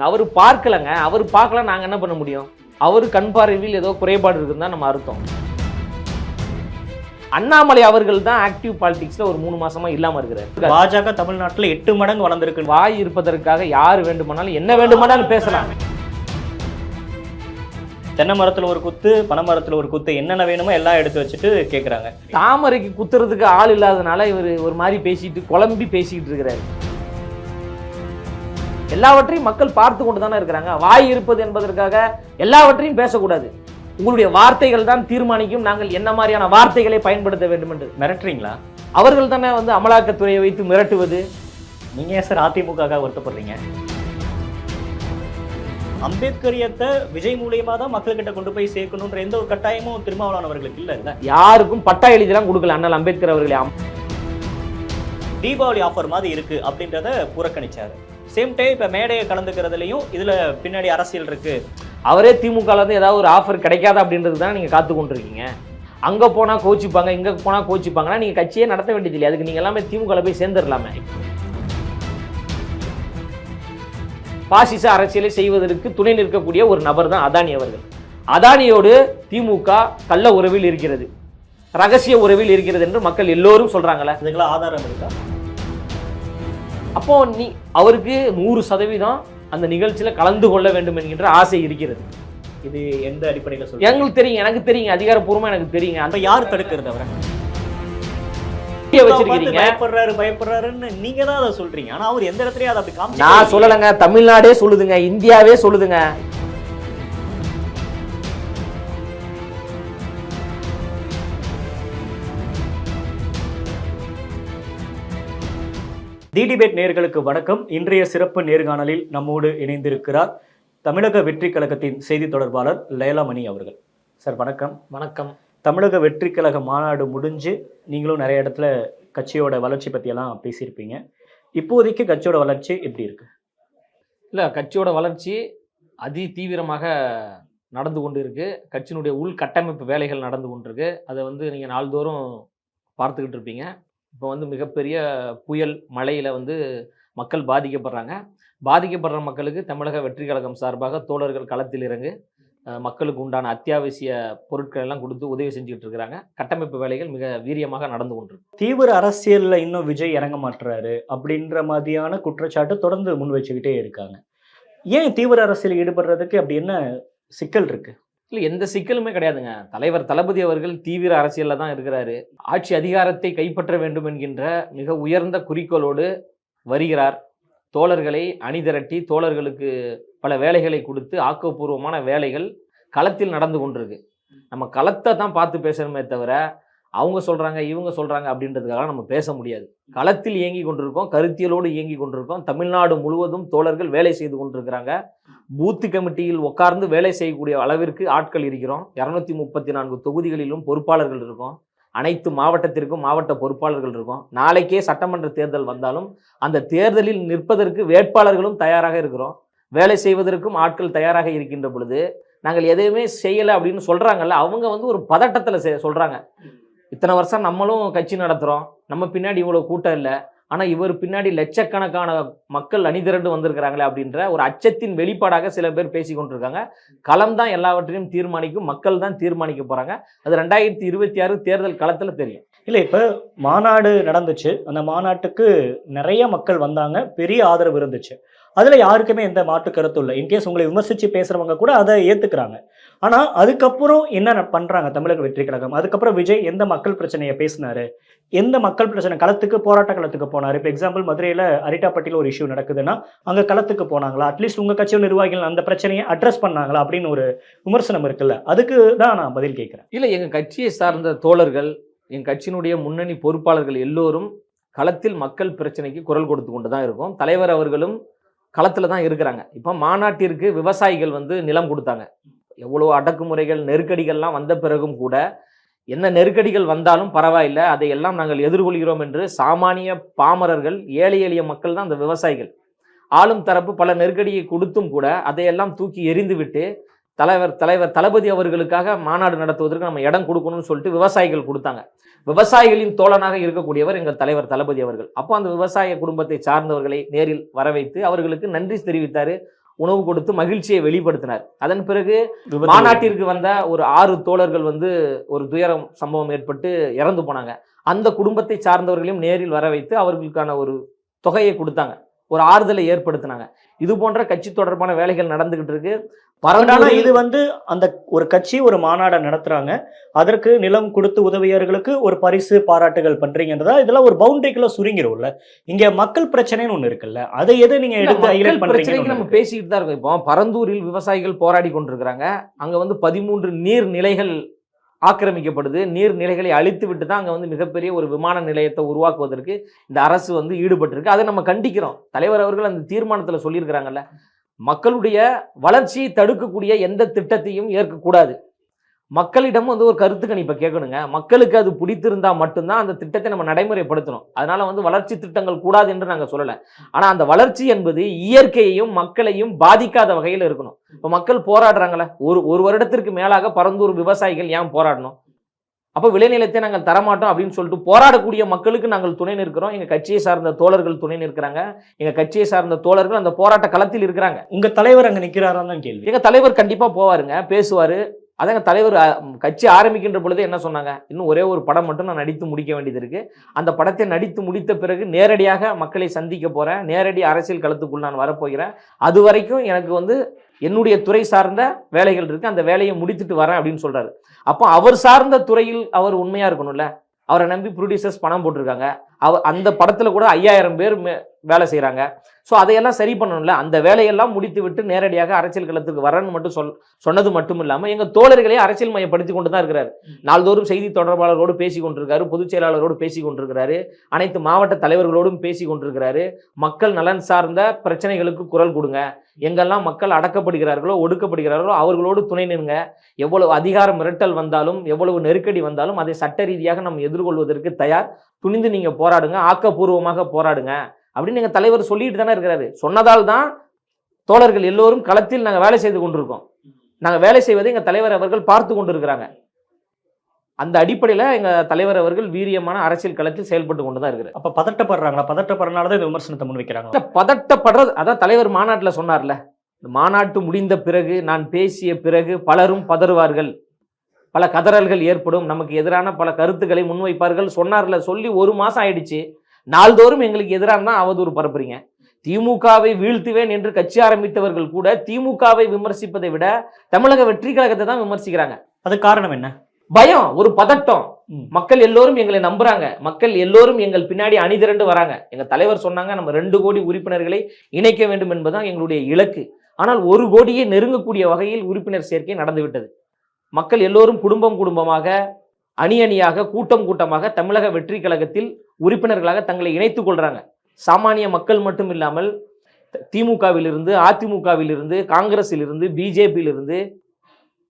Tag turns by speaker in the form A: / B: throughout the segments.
A: அவரு பார்க்கலங்க, அவரு பார்க்கல, நாங்க என்ன பண்ண முடியும்? அவரு கண் பார்வையில் ஏதோ குறைபாடு இருக்குன்னு தான் நம்ம அர்த்தம். அண்ணாமலை அவர்கள் தான் ஆக்டிவ் பாலிடிக்ஸ்ல ஒரு 3 மாசமா இல்லாம இருக்கிறார்.
B: பாஜக தமிழ்நாட்டில் 8 மடங்கு வளர்ந்திருக்கு.
A: வாய் இருப்பதற்காக யார் வேண்டுமானாலும் என்ன வேண்டுமானாலும் பேசலாம்.
B: தென்னை மரத்துல ஒரு குத்து, பனை மரத்துல ஒரு குத்து, என்னென்ன வேணுமோ எல்லாம் எடுத்து வச்சுட்டு கேட்குறாங்க.
A: தாமரைக்கு குத்துறதுக்கு ஆள் இல்லாதனால இவர் ஒரு மாதிரி பேசிட்டு குழம்பி பேசிக்கிட்டு இருக்கிறாரு. எல்லாவற்றையும் மக்கள் பார்த்து கொண்டு தானே இருக்கிறாங்க. வாய் இருப்பது என்பதற்காக எல்லாவற்றையும் பேசக்கூடாது. உங்களுடைய வார்த்தைகள் தான் தீர்மானிக்கும் நாங்கள் என்ன மாதிரியான வார்த்தைகளை பயன்படுத்த வேண்டும் என்று.
B: மிரட்டுறீங்களா?
A: அவர்கள் தானே அமலாக்கத்துறையை வைத்து மிரட்டுவது.
B: நீங்க ஏன் சார் அதிமுக வருத்தப்படுறீங்க? அம்பேத்கரியத்தை விஜய் மூலியமா தான் மக்கள்கிட்ட கொண்டு போய் சேர்க்கணுன்ற எந்த ஒரு கட்டாயமும் திருமாவளவன் அவர்களுக்கு இல்ல.
A: யாருக்கும் பட்டா எழுதிலாம் கொடுக்கல அண்ணல் அம்பேத்கர் அவர்களே.
B: தீபாவளி ஆஃபர் மாதிரி இருக்கு அப்படின்றத புறக்கணிச்சாரு. சேம் டைம் இப்ப மேடையை கலந்துக்கிறதுலையும் இதுல பின்னாடி அரசியல் இருக்கு.
A: அவரே திமுக ஏதாவது ஒரு ஆஃபர் கிடைக்காதா அப்படின்றது தான் நீங்க காத்து கொண்டிருக்கீங்க. அங்க போனா கோச்சிப்பாங்க, இங்க போனா கோச்சிப்பாங்கன்னா நீங்க கட்சியே நடத்த வேண்டியது இல்லை. அதுக்கு நீங்க எல்லாமே திமுக போய் சேர்ந்துடலாமே. பாசிச அரசியலை செய்வதற்கு துணை நிற்கக்கூடிய ஒரு நபர் தான் அதானி அவர்கள். அதானியோடு திமுக கள்ள உறவில் இருக்கிறது, ரகசிய உறவில் இருக்கிறது என்று மக்கள் எல்லோரும் சொல்றாங்களே.
B: இதுக்கெல்லாம் ஆதாரம் இருக்கா?
A: அப்போ அவருக்கு 100% அந்த நிகழ்ச்சியில கலந்து கொள்ள வேண்டும் என்கின்ற ஆசை இருக்கிறது.
B: இது எந்த அடிப்படையில் சொல்றீங்க?
A: எங்களுக்கு தெரியும், எனக்கு தெரியுங்க, அதிகாரப்பூர்வமா எனக்கு தெரியுங்க.
B: அந்த யார் தடுக்கிறது அவரை?
A: வச்சிருக்கீங்க,
B: பயப்படுறாருன்னு நீங்க தான் அதை சொல்றீங்க. ஆனா அவர் எந்த இடத்துலயும் அதை அப்படி காமிச்சு
A: நான் சொல்லலைங்க, தமிழ்நாடே சொல்லுதுங்க, இந்தியாவே சொல்லுதுங்க.
B: தி டிபேட் நேயர்களுக்கு வணக்கம். இன்றைய சிறப்பு நேர்காணலில் நம்மோடு இணைந்திருக்கிறார் தமிழக வெற்றி கழகத்தின் செய்தி தொடர்பாளர் லைலாமணி அவர்கள். சார் வணக்கம்.
A: வணக்கம்.
B: தமிழக வெற்றி கழக மாநாடு முடிஞ்சு நீங்களும் நிறைய இடத்துல கட்சியோட வளர்ச்சி பற்றியெல்லாம் பேசியிருப்பீங்க. இப்போதைக்கு கட்சியோட வளர்ச்சி எப்படி இருக்கு?
A: இல்லை, கட்சியோட வளர்ச்சி அதி தீவிரமாக நடந்து கொண்டு இருக்கு. கட்சியினுடைய உள்கட்டமைப்பு வேலைகள் நடந்து கொண்டிருக்கு. அதை நீங்கள் நாள்தோறும் பார்த்துக்கிட்டு இருப்பீங்க. இப்போ மிகப்பெரிய புயல் மழையில் மக்கள் பாதிக்கப்படுறாங்க. பாதிக்கப்படுற மக்களுக்கு தமிழக வெற்றி கழகம் சார்பாக தோழர்கள் களத்தில் இறங்கு மக்களுக்கு உண்டான அத்தியாவசிய பொருட்கள் எல்லாம் கொடுத்து உதவி செஞ்சுக்கிட்டு இருக்கிறாங்க. கட்டமைப்பு வேலைகள் மிக வீரியமாக நடந்து கொண்டிருக்கு.
B: தீவிர அரசியலில் இன்னும் விஜய் இறங்க மாட்டுறாரு அப்படின்ற மாதிரியான குற்றச்சாட்டு தொடர்ந்து முன் வச்சுக்கிட்டே இருக்காங்க. ஏன் தீவிர அரசியல் ஈடுபடுறதுக்கு அப்படி என்ன சிக்கல் இருக்கு?
A: இல்லை, எந்த சிக்கலுமே கிடையாதுங்க. தலைவர் தளபதி அவர்கள் தீவிர அரசியலில் தான் இருக்கிறாரு. ஆட்சி அதிகாரத்தை கைப்பற்ற வேண்டும் என்கின்ற மிக உயர்ந்த குறிக்கோளோடு வருகிறார். தோழர்களை அணிதிரட்டி தோழர்களுக்கு பல வேலைகளை கொடுத்து ஆக்கப்பூர்வமான வேலைகள் களத்தில் நடந்து கொண்டிருக்கு. நம்ம களத்தை தான் பார்த்து பேசணுமே தவிர அவங்க சொல்கிறாங்க இவங்க சொல்கிறாங்க அப்படின்றதுக்காக நம்ம பேச முடியாது. களத்தில் இயங்கி கொண்டிருக்கோம், கருத்தியலோடு இயங்கி கொண்டிருக்கோம். தமிழ்நாடு முழுவதும் தோழர்கள் வேலை செய்து கொண்டிருக்கிறாங்க. பூத்து கமிட்டியில் உட்கார்ந்து வேலை செய்யக்கூடிய அளவிற்கு ஆட்கள் இருக்கிறோம். 234 தொகுதிகளிலும் பொறுப்பாளர்கள் இருக்கோம். அனைத்து மாவட்டத்திற்கும் மாவட்ட பொறுப்பாளர்கள் இருக்கும். நாளைக்கே சட்டமன்ற தேர்தல் வந்தாலும் அந்த தேர்தலில் நிற்பதற்கு வேட்பாளர்களும் தயாராக இருக்கிறோம். வேலை செய்வதற்கும் ஆட்கள் தயாராக இருக்கின்ற பொழுது நாங்கள் எதையுமே செய்யலை அப்படின்னு சொல்கிறாங்கல்ல, அவங்க ஒரு பதட்டத்தில் சொல்கிறாங்க. இத்தனை வருஷம் நம்மளும் கட்சி நடத்துகிறோம், நம்ம பின்னாடி இவ்வளோ கூட்டம் இல்லை, ஆனால் இவர் பின்னாடி லட்சக்கணக்கான மக்கள் அணிதிரண்டு வந்திருக்கிறாங்களே அப்படின்ற ஒரு அச்சத்தின் வெளிப்பாடாக சில பேர் பேசி கொண்டிருக்காங்க. களம் தான் எல்லாவற்றையும் தீர்மானிக்கும், மக்கள் தான் தீர்மானிக்க போகிறாங்க. அது 2026 தேர்தல் களத்தில் தெரியும்.
B: இல்லை, இப்போ மாநாடு நடந்துச்சு, அந்த மாநாட்டுக்கு நிறைய மக்கள் வந்தாங்க, பெரிய ஆதரவு இருந்துச்சு. அதில் யாருக்குமே எந்த மாற்று கருத்தும் இல்லை. இன்கேஸ் உங்களை விமர்சித்து பேசுகிறவங்க கூட அதை ஏற்றுக்கிறாங்க. ஆனால் அதுக்கப்புறம் என்ன பண்ணுறாங்க தமிழக வெற்றி கழகம்? அதுக்கப்புறம் விஜய் எந்த மக்கள் பிரச்சனையை பேசினாரு, எந்த மக்கள் பிரச்சனை களத்துக்கு போராட்ட களத்துக்கு போனார்? இப்போ எக்ஸாம்பிள் மதுரையில் அரிட்டாப்பட்டியில் ஒரு இஷ்யூ நடக்குதுன்னா அங்கே களத்துக்கு போனாங்களா? அட்லீஸ்ட் உங்கள் கட்சியோட நிர்வாகிகள் அந்த பிரச்சனையை அட்ரஸ் பண்ணாங்களா அப்படின்னு ஒரு விமர்சனம் இருக்குல்ல, அதுக்கு தான் நான் பதில் கேட்குறேன்.
A: இல்லை, எங்கள் கட்சியை சார்ந்த தோழர்கள், எங்கள் கட்சியினுடைய முன்னணி பொறுப்பாளர்கள் எல்லோரும் களத்தில் மக்கள் பிரச்சனைக்கு குரல் கொடுத்து கொண்டு தான் இருக்கும். தலைவர் அவர்களும் களத்தில் தான் இருக்கிறாங்க. இப்போ மாநாட்டிற்கு விவசாயிகள் நிலம் கொடுத்தாங்க. எவ்வளோ அடக்குமுறைகள் நெருக்கடிகள்லாம் வந்த பிறகும் கூட என்ன நெருக்கடிகள் வந்தாலும் பரவாயில்லை, அதையெல்லாம் நாங்கள் எதிர்கொள்கிறோம் என்று சாமானிய பாமரர்கள், ஏழை எளிய மக்கள் தான் அந்த விவசாயிகள். ஆளும் தரப்பு பல நெருக்கடியை கொடுத்தும் கூட அதையெல்லாம் தூக்கி எறிந்து விட்டு தலைவர் தளபதி அவர்களுக்காக மாநாடு நடத்துவதற்கு நம்ம இடம் கொடுக்கணும்னு சொல்லிட்டு விவசாயிகள் கொடுத்தாங்க. விவசாயிகளின் தோழனாக இருக்கக்கூடியவர் எங்கள் தலைவர் தளபதி அவர்கள். அப்போ அந்த விவசாய குடும்பத்தை சார்ந்தவர்களை நேரில் வர வைத்து அவர்களுக்கு நன்றி தெரிவித்தார், உணவு கொடுத்து மகிழ்ச்சியை வெளிப்படுத்தினார். அதன் பிறகு
B: விபத்து.
A: மாநாட்டிற்கு வந்த ஒரு 6 தோழர்கள் வந்து ஒரு துயரம் சம்பவம் ஏற்பட்டு இறந்து போனாங்க. அந்த குடும்பத்தை சார்ந்தவர்களையும் நேரில் வர வைத்து அவர்களுக்கான ஒரு தொகையை கொடுத்தாங்க, ஒரு ஆறுதலை ஏற்படுத்தினாங்க. இது போன்ற கட்சி தொடர்பான வேலைகள் நடந்துகிட்டு இருக்கு.
B: ஆனா
A: பரந்தூரில்
B: இது வந்து அந்த ஒரு கட்சி ஒரு மாநாடை நடத்துறாங்க, அதற்கு நிலம் கொடுத்து உதவியவர்களுக்கு ஒரு பரிசு பாராட்டுகள் பண்றீங்கன்றதா இதெல்லாம் ஒரு பவுண்டரிக்குள்ள சுருங்கிரும்ல. இங்க மக்கள் பிரச்சனைன்னு ஒண்ணு இருக்குல்ல, அதை எது நீங்க
A: இல்ல,
B: எடுத்து ஹைலைட்
A: மக்கள் பிரச்சனைக்கு நம்ம
B: பண்றீங்க?
A: பேசிக்கிட்டு தான் இருக்கோம். இப்போ பரந்தூரில் விவசாயிகள் போராடி கொண்டிருக்கிறாங்க. அங்க வந்து 13 நீர்நிலைகள் ஆக்கிரமிக்கப்படுது. நீர்நிலைகளை அழித்து விட்டு தான் அங்க வந்து மிகப்பெரிய ஒரு விமான நிலையத்தை உருவாக்குவதற்கு இந்த அரசு வந்து ஈடுபட்டிருக்கு. அதை நம்ம கண்டிக்கிறோம். தலைவர் அவர்கள் அந்த தீர்மானத்துல சொல்லியிருக்கிறாங்கல்ல, மக்களுடைய வளர்ச்சியை தடுக்கக்கூடிய எந்த திட்டத்தையும் ஏற்கக்கூடாது. மக்களிடம் வந்து ஒரு கருத்து கணிப்பை கேட்கணுங்க. மக்களுக்கு அது பிடித்திருந்தா மட்டும்தான் அந்த திட்டத்தை நம்ம நடைமுறைப்படுத்தணும். அதனால வந்து வளர்ச்சி திட்டங்கள் கூடாது என்று நாங்கள் சொல்லலை. ஆனால் அந்த வளர்ச்சி என்பது இயற்கையையும் மக்களையும் பாதிக்காத வகையில் இருக்கணும். இப்போ மக்கள் போராடுறாங்களே, ஒரு வருடத்திற்கு மேலாக பரந்தூர் விவசாயிகள் ஏன் போராடணும்? அப்போ விளைநிலத்தை நாங்கள் தரமாட்டோம் அப்படின்னு சொல்லிட்டு போராடக்கூடிய மக்களுக்கு நாங்கள் துணை நிற்கிறோம். எங்கள் கட்சியை சார்ந்த தோழர்கள் துணை நிற்கிறாங்க. எங்கள் கட்சியை சார்ந்த தோழர்கள் அந்த போராட்ட களத்தில் இருக்கிறாங்க.
B: உங்க தலைவர் அங்க நிக்கிறாரான்னு தான் கேள்வி.
A: எங்கள் தலைவர் கண்டிப்பாக போவாருங்க, பேசுவார். அதாங்க தலைவர் கட்சி ஆரம்பிக்கின்ற பொழுது என்ன சொன்னாங்க, இன்னும் ஒரே ஒரு படம் மட்டும் நான் நடித்து முடிக்க வேண்டியது இருக்கு. அந்த படத்தை நடித்து முடித்த பிறகு நேரடியாக மக்களை சந்திக்க போறேன், நேரடி அரசியல் களத்துக்குள் நான் வரப்போகிறேன். அது வரைக்கும் எனக்கு வந்து என்னுடைய துறை சார்ந்த வேலைகள் இருக்கு, அந்த வேலையை முடித்துட்டு வரேன் அப்படின்னு சொல்றாரு. அப்போ அவர் சார்ந்த துறையில் அவர் உண்மையா இருக்கணும்ல. அவரை நம்பி ப்ரொடியூசர்ஸ் பணம் போட்டிருக்காங்க. அந்த படத்துல கூட 5000 பேர் வேலை செய்கிறாங்க. ஸோ அதையெல்லாம் சரி பண்ணணும்ல. அந்த வேலையெல்லாம் முடித்து விட்டு நேரடியாக அரசியல் களத்துக்கு வரேன்னு மட்டும் சொன்னது மட்டும் இல்லாமல் எங்கள் தோழர்களே அரசியல் மையப்படுத்தி கொண்டு தான் இருக்கிறார். நாள்தோறும் செய்தி தொடர்பாளரோடு பேசி கொண்டிருக்காரு, பொதுச் செயலாளரோடு பேசி கொண்டிருக்கிறாரு, அனைத்து மாவட்ட தலைவர்களோடும் பேசி கொண்டிருக்கிறாரு. மக்கள் நலன் சார்ந்த பிரச்சனைகளுக்கு குரல் கொடுங்க, எங்கெல்லாம் மக்கள் அடக்கப்படுகிறார்களோ ஒடுக்கப்படுகிறார்களோ அவர்களோடு துணை நிற்க. எவ்வளவு அதிகார மிரட்டல் வந்தாலும் எவ்வளவு நெருக்கடி வந்தாலும் அதை சட்ட ரீதியாக நம்ம எதிர்கொள்வதற்கு தயார். துணிந்து நீங்க போராடுங்க, ஆக்கப்பூர்வமாக போராடுங்க அப்படின்னு எங்க தலைவர் சொல்லிட்டு தானே இருக்கிறாரு. சொன்னதால் தான் தோழர்கள் எல்லோரும் களத்தில் நாங்கள் வேலை செய்து கொண்டிருக்கோம். நாங்கள் வேலை செய்வதை எங்க தலைவர் அவர்கள் பார்த்து கொண்டிருக்கிறாங்க. அந்த அடிப்படையில் எங்க தலைவர் அவர்கள் வீரியமான அரசியல் களத்தில் செயல்பட்டு கொண்டு தான் இருக்கிறார்.
B: அப்ப பதட்டப்படுறாங்களா? பதட்டப்படுறதுனால தான் இந்த விமர்சனத்தை முன்வைக்கிறாங்க.
A: பதட்டப்படுறது அதான் தலைவர் மாநாட்டில் சொன்னார்ல, மாநாட்டு முடிந்த பிறகு நான் பேசிய பிறகு பலரும் பதறுவார்கள், பல கதறல்கள் ஏற்படும், நமக்கு எதிரான பல கருத்துக்களை முன்வைப்பார்கள் சொன்னார்ல. சொல்லி 1 மாசம் ஆயிடுச்சு. நாள்தோறும் எங்களுக்கு எதிராக தான் அவதூறு பரப்புறீங்க. திமுகவை வீழ்த்துவேன் என்று கட்சி ஆரம்பித்தவர்கள் கூட திமுகவை விமர்சிப்பதை விட தமிழக வெற்றி கழகத்தை தான் விமர்சிக்கிறாங்க.
B: அது காரணம் என்ன?
A: பயம், ஒரு பதட்டம். மக்கள் எல்லோரும் எங்களை நம்புறாங்க, மக்கள் எல்லோரும் எங்கள் பின்னாடி அணிதிரண்டு வராங்க. எங்க தலைவர் சொன்னாங்க, நம்ம 2 கோடி உறுப்பினர்களை இணைக்க வேண்டும் என்பதுதான் எங்களுடைய இலக்கு. ஆனால் 1 கோடியை நெருங்கக்கூடிய வகையில் உறுப்பினர் சேர்க்கை நடந்துவிட்டது. மக்கள் எல்லோரும் குடும்பம் குடும்பமாக, அணி அணியாக, கூட்டம் கூட்டமாக தமிழக வெற்றி கழகத்தில் உறுப்பினர்களாக தங்களை இணைத்துக் கொள்றாங்க. சாமானிய மக்கள் மட்டும் இல்லாமல் திமுகவிலிருந்து, அதிமுகவிலிருந்து, காங்கிரஸிலிருந்து, பிஜேபியிலிருந்து,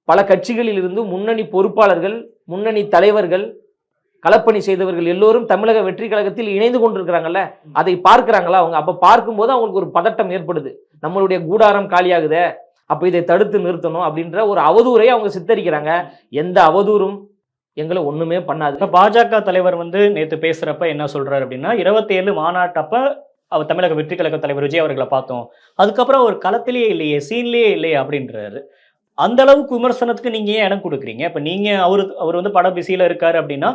A: பல கட்சிகளிலிருந்து முன்னணி பொறுப்பாளர்கள், முன்னணி தலைவர்கள், களப்பணி செய்தவர்கள் எல்லோரும் தமிழக வெற்றி கழகத்தில் இணைந்து கொண்டிருக்கிறாங்கல்ல. அதை பார்க்கிறாங்களா அவங்க? அப்ப பார்க்கும்போது அவங்களுக்கு ஒரு பதட்டம் ஏற்படுது. நம்மளுடைய கூடாரம் காலியாகுதே, அப்ப இதை தடுத்து நிறுத்தணும் அப்படின்ற ஒரு அவதூறை அவங்க சித்தரிக்கிறாங்க. எந்த அவதூறும் எங்களை ஒண்ணுமே பண்ணாது.
B: பாஜக தலைவர் வந்து நேத்து பேசுறப்ப என்ன சொல்றாரு அப்படின்னா, 27 மாநாட்டப்ப அவர் தமிழக வெற்றி கழக தலைவர் விஜய் அவர்களை பார்த்தோம், அதுக்கப்புறம் அவர் களத்திலேயே இல்லையே, சீன்லயே இல்லையே அப்படின்றாரு. அந்த அளவுக்கு விமர்சனத்துக்கு நீங்க ஏன் இடம் கொடுக்குறீங்க? இப்ப நீங்க அவர் வந்து பட பிஸியில இருக்காரு அப்படின்னா,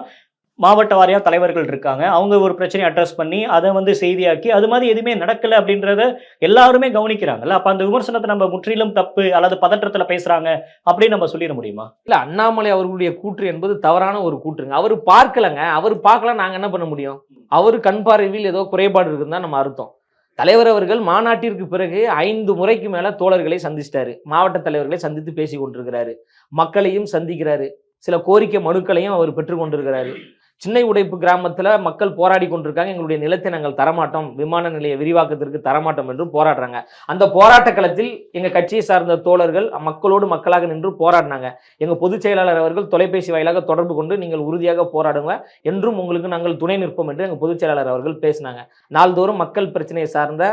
B: மாவட்ட வாரியா தலைவர்கள் இருக்காங்க, அவங்க ஒரு பிரச்சனையை அட்ரஸ் பண்ணி அதை வந்து செய்தியாக்கி அது மாதிரி எதுவுமே நடக்கல அப்படின்றத எல்லாருமே கவனிக்கிறாங்கல்ல. அப்ப அந்த விமர்சனத்தை நம்ம முற்றிலும் தப்பு அல்லது பதற்றத்துல பேசுறாங்க அப்படின்னு நம்ம சொல்லிட முடியுமா?
A: இல்ல, அண்ணாமலை அவர்களுடைய கூற்று என்பது தவறான ஒரு கூற்றுங்க. அவரு பார்க்கலங்க, அவர் பார்க்கல, நாங்க என்ன பண்ண முடியும்? அவரு கண் பார்வையில் ஏதோ குறைபாடு இருக்குன்னு தான் நம்ம அர்த்தம். தலைவர் அவர்கள் மாநாட்டிற்கு பிறகு 5 முறைக்கு மேல தோழர்களை சந்திச்சிட்டாரு, மாவட்ட தலைவர்களை சந்தித்து பேசி கொண்டிருக்கிறாரு, மக்களையும் சந்திக்கிறாரு, சில கோரிக்கை மனுக்களையும் அவர் பெற்றுக் கொண்டிருக்கிறாரு. சின்னை உடைப்பு கிராமத்துல மக்கள் போராடி கொண்டிருக்காங்க, எங்களுடைய நிலத்தை நாங்கள் தரமாட்டோம், விமான நிலைய விரிவாக்கத்திற்கு தரமாட்டோம் என்று போராடுறாங்க. அந்த போராட்ட களத்தில் எங்க கட்சியை சார்ந்த தோழர்கள் மக்களோடு மக்களாக நின்று போராடினாங்க. எங்க பொதுச் செயலாளர் அவர்கள் தொலைபேசி வாயிலாக தொடர்பு கொண்டு நீங்கள் உறுதியாக போராடுங்க என்றும் உங்களுக்கு நாங்கள் துணை நிற்போம் என்று எங்க பொதுச் செயலாளர் அவர்கள் பேசினாங்க. நாள்தோறும் மக்கள் பிரச்சனையை சார்ந்த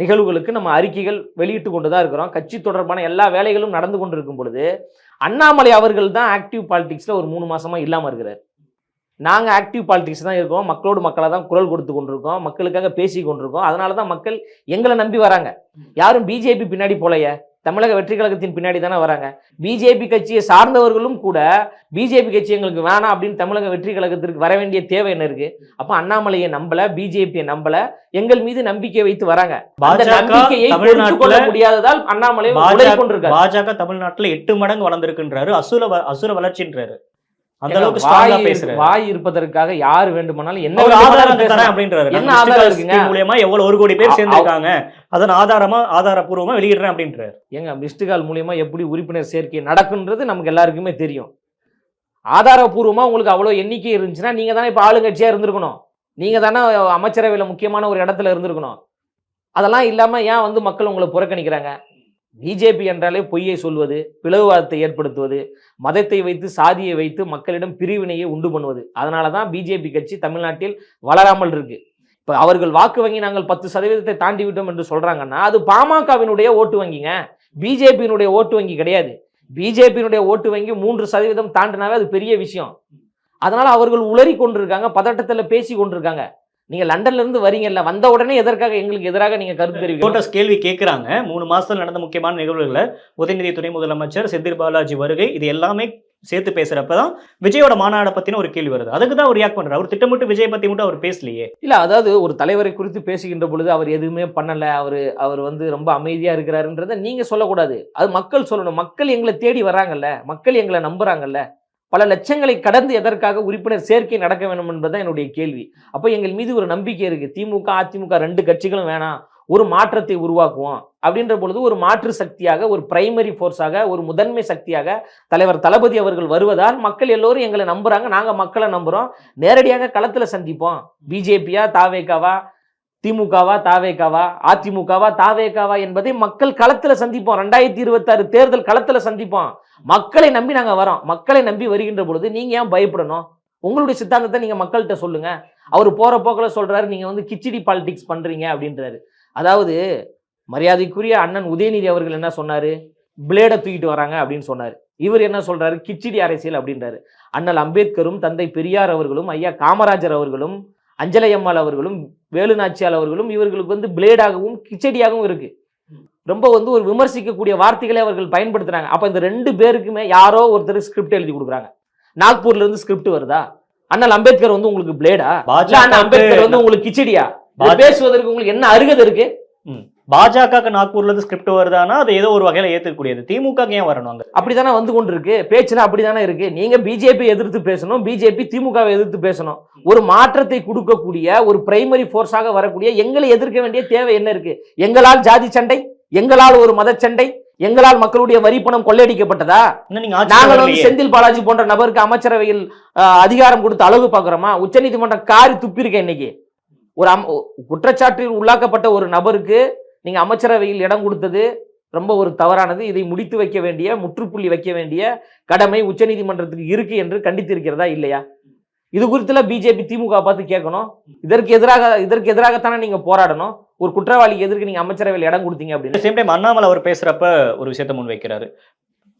A: நிகழ்வுகளுக்கு நம்ம அறிக்கைகள் வெளியிட்டு கொண்டுதான் இருக்கிறோம். கட்சி தொடர்பான எல்லா வேலைகளும் நடந்து கொண்டிருக்கும் பொழுது அண்ணாமலை அவர்கள் தான் ஆக்டிவ் பாலிடிக்ஸ்ல ஒரு 3 மாசமா இல்லாம இருக்கிறார். நாங்க ஆக்டிவ் பாலிடிக்ஸ் தான் இருக்கோம், மக்களோடு மக்களாக தான் குரல் கொடுத்து கொண்டிருக்கோம், மக்களுக்காக பேசி கொண்டிருக்கோம். அதனால தான் மக்கள் எங்களை நம்பி வராங்க. யாரும் பிஜேபி பின்னாடி போலையே, தமிழக வெற்றி கழகத்தின் பின்னாடி தானே வராங்க. பிஜேபி கட்சியை சார்ந்தவர்களும் கூட பிஜேபி கட்சி எங்களுக்கு வேணாம் அப்படின்னு தமிழக வெற்றி கழகத்திற்கு வர வேண்டிய தேவை என்ன இருக்கு? அப்ப அண்ணாமலையை நம்பல, பிஜேபியை நம்பல, எங்கள் மீது நம்பிக்கை வைத்து வராங்க. அந்த நம்பிக்கையை பொறுத்துக் கொள்ள முடியாததால் அண்ணாமலை உலகிக் கொண்டிருக்காரு.
B: பாஜக தமிழ்நாட்டுல 8 மடங்கு வளர்ந்திருக்குன்றாரு, அசுர வளர்ச்சின்றாரு. அந்த அளவுக்கு ஸ்ட்ராங்கா பேசுறாரு.
A: வாய் இருப்பதற்காக யார் வேண்டுமானாலும் என்ன
B: ஆதாரம் தரேன் அப்படின்றாரு.
A: என்ன ஆதாரம் இருக்குங்க?
B: மூலமா எவ்வளவு 1 கோடி பேர் சேர்ந்திருக்காங்க, அதன் ஆதாரப்பூர்வமா வெளியிடுறேன் அப்படின்றாரு.
A: ஏங்க மிஸ்டு கால் மூலியமா எப்படி உறுப்பினர் சேர்க்கை நடக்குன்றது நமக்கு எல்லாருக்குமே தெரியும். ஆதாரப்பூர்வமா உங்களுக்கு அவ்வளவு எண்ணிக்கை இருந்துச்சுன்னா நீங்க தானே இப்ப ஆளுங்கட்சியா இருந்திருக்கணும், நீங்க தானே அமைச்சரவையில முக்கியமான ஒரு இடத்துல இருந்திருக்கணும். அதெல்லாம் இல்லாம ஏன் வந்து மக்கள் உங்களை புறக்கணிக்கிறாங்க? பிஜேபி என்றாலே பொய்யை சொல்வது, பிளவுவாதத்தை ஏற்படுத்துவது, மதத்தை வைத்து சாதியை வைத்து மக்களிடம் பிரிவினையை உண்டு பண்ணுவது. அதனால தான் பிஜேபி கட்சி தமிழ்நாட்டில் வளராமல் இருக்கு. இப்போ அவர்கள் வாக்கு வங்கி நாங்கள் 10% தாண்டி விட்டோம் என்று சொல்றாங்கன்னா அது பாமகவினுடைய ஓட்டு வங்கிங்க, பிஜேபியினுடைய ஓட்டு வங்கி கிடையாது. பிஜேபியினுடைய ஓட்டு வங்கி 3% தாண்டினாவே அது பெரிய விஷயம். அதனால அவர்கள் உளறி கொண்டிருக்காங்க, பதட்டத்தில் பேசி கொண்டிருக்காங்க. நீங்க லண்டன்ல இருந்து வரீங்கல்ல, வந்த உடனே எதற்காக எங்களுக்கு எதிராக நீங்க கருத்து தெரிவிக்க
B: கேள்வி கேட்கிறாங்க. 3 மாசத்துல நடந்த முக்கியமான நிகழ்வுகளை உதயநிதி துணை முதலமைச்சர் செந்தில் பாலாஜி வருகை இது எல்லாமே சேர்த்து பேசுறப்பதான் விஜயோட மாநாடை பத்தின ஒரு கேள்வி வருது. அதுக்கு தான் அவர் ரியாக்ட் பண்றாரு. அவர் திட்டமிட்டு விஜய் பத்தி மட்டும் அவர் பேசலையே.
A: இல்ல, அதாவது ஒரு தலைவரை குறித்து பேசுகின்ற பொழுது அவர் எதுவுமே பண்ணல, அவர் வந்து ரொம்ப அமைதியா இருக்கிறாருன்றதை நீங்க சொல்லக்கூடாது. அது மக்கள் சொல்லணும். மக்கள் எங்களை தேடி வராங்கல்ல, மக்கள் எங்களை நம்புறாங்கல்ல. பல லட்சங்களை கடந்து எதற்காக உறுப்பினர் சேர்க்கை நடக்க வேண்டும் என்பதுதான் என்னுடைய கேள்வி. அப்போ எங்கள் மீது ஒரு நம்பிக்கை இருக்கு. திமுக அதிமுக 2 கட்சிகளும் வேணாம், ஒரு மாற்றத்தை உருவாக்குவோம் அப்படின்ற பொழுது ஒரு மாற்று சக்தியாக, ஒரு பிரைமரி ஃபோர்ஸாக, ஒரு முதன்மை சக்தியாக தலைவர் தளபதி அவர்கள் வருவதால் மக்கள் எல்லோரும் எங்களை நம்புறாங்க, நாங்க மக்களை நம்புறோம். நேரடியாக களத்துல சந்திப்போம். பிஜேபியா தாவேகாவா, திமுகவா தாவேகாவா, அதிமுகவா தாவேகாவா என்பதை மக்கள் களத்துல சந்திப்போம். 2026 தேர்தல் களத்துல சந்திப்போம். மக்களை நம்பி நாங்க வரோம். மக்களை நம்பி வருகின்ற பொழுது நீங்க ஏன் பயப்படணும்? உங்களுடைய சித்தாந்தத்தை நீங்க மக்கள்கிட்ட சொல்லுங்க. அவர் போற போக்குல சொல்றாரு நீங்க வந்து கிச்சடி பாலிடிக்ஸ் பண்றீங்க அப்படின்றாரு. அதாவது மரியாதைக்குரிய அண்ணன் உதயநிதி அவர்கள் என்ன சொன்னாரு? பிளேடை தூக்கிட்டு வராங்க அப்படின்னு சொன்னாரு. இவர் என்ன சொல்றாரு? கிச்சடி அரசியல் அப்படின்றாரு. அண்ணல் அம்பேத்கரும் தந்தை பெரியார் அவர்களும் ஐயா காமராஜர் அவர்களும் அஞ்சலை அம்மாள் அவர்களும் வேலு நாச்சியால் அவர்களும் இவர்களுக்கு வந்து பிளேடாகவும் கிச்சடியாகவும் இருக்கு. ரொம்ப வந்து ஒரு விமர்சிக்கக்கூடிய வார்த்தைகளை அவர்கள் பயன்படுத்துறாங்க. அப்ப இந்த 2 பேருக்குமே யாரோ ஒருத்தர் ஸ்கிரிப்ட் எழுதி கொடுக்குறாங்க. நாக்பூர்ல இருந்து ஸ்கிரிப்ட் வருதா? அண்ணல் அம்பேத்கர் வந்து உங்களுக்கு பிளேடா? அண்ணல் அம்பேத்கர் வந்து உங்களுக்கு கிச்சடியா? பேசுவதற்கு உங்களுக்கு என்ன அருகதை இருக்கு?
B: பாஜக நாக்பூர்ல இருந்து ஸ்கிரிப்ட் வருதானா அது ஏதோ ஒரு வகையில ஏத்துக்கூடியது. திமுக ஏன் வரணும்?
A: அப்படித்தானே வந்து கொண்டு இருக்கு. பேச்சுல அப்படித்தானே இருக்கு. நீங்க பிஜேபி எதிர்த்து பேசணும், பிஜேபி திமுகவை எதிர்த்து பேசணும். ஒரு மாற்றத்தை கொடுக்கக்கூடிய ஒரு பிரைமரி போர்ஸாக வரக்கூடிய எங்களை எதிர்க்க வேண்டிய தேவை என்ன இருக்கு? எங்களால் ஜாதி சண்டை, எங்களால் ஒரு மத சண்டை, எங்களால் மக்களுடைய வரி பணம் கொள்ளையடிக்கப்பட்டதா? நாங்கள் வந்து செந்தில் பாலாஜி போன்ற நபருக்கு அமைச்சரவையில் அதிகாரம் கொடுத்து அழகு பார்க்கிறோமா? உச்சநீதிமன்றம் காரி துப்பிருக்க. இன்னைக்கு ஒரு குற்றச்சாட்டில் உள்ளாக்கப்பட்ட ஒரு நபருக்கு நீங்க அமைச்சரவையில் இடம் கொடுத்தது ரொம்ப ஒரு தவறானது. இதை முடித்து வைக்க வேண்டிய, முற்றுப்புள்ளி வைக்க வேண்டிய கடமை உச்சநீதிமன்றத்துக்கு இருக்கு என்று கண்டித்திருக்கிறதா இல்லையா? இது குறித்துல பிஜேபி திமுக பார்த்து கேட்கணும். இதற்கு எதிராகத்தானே நீங்க போராடணும். ஒரு குற்றவாளிக்கு எதிர்க்கு நீங்க அமைச்சரவையில் இடம் கொடுத்தீங்க அப்படின்னு.
B: சேம் டைம் அண்ணாமலை அவர் பேசுறப்ப ஒரு விஷயத்த முன் வைக்கிறாரு.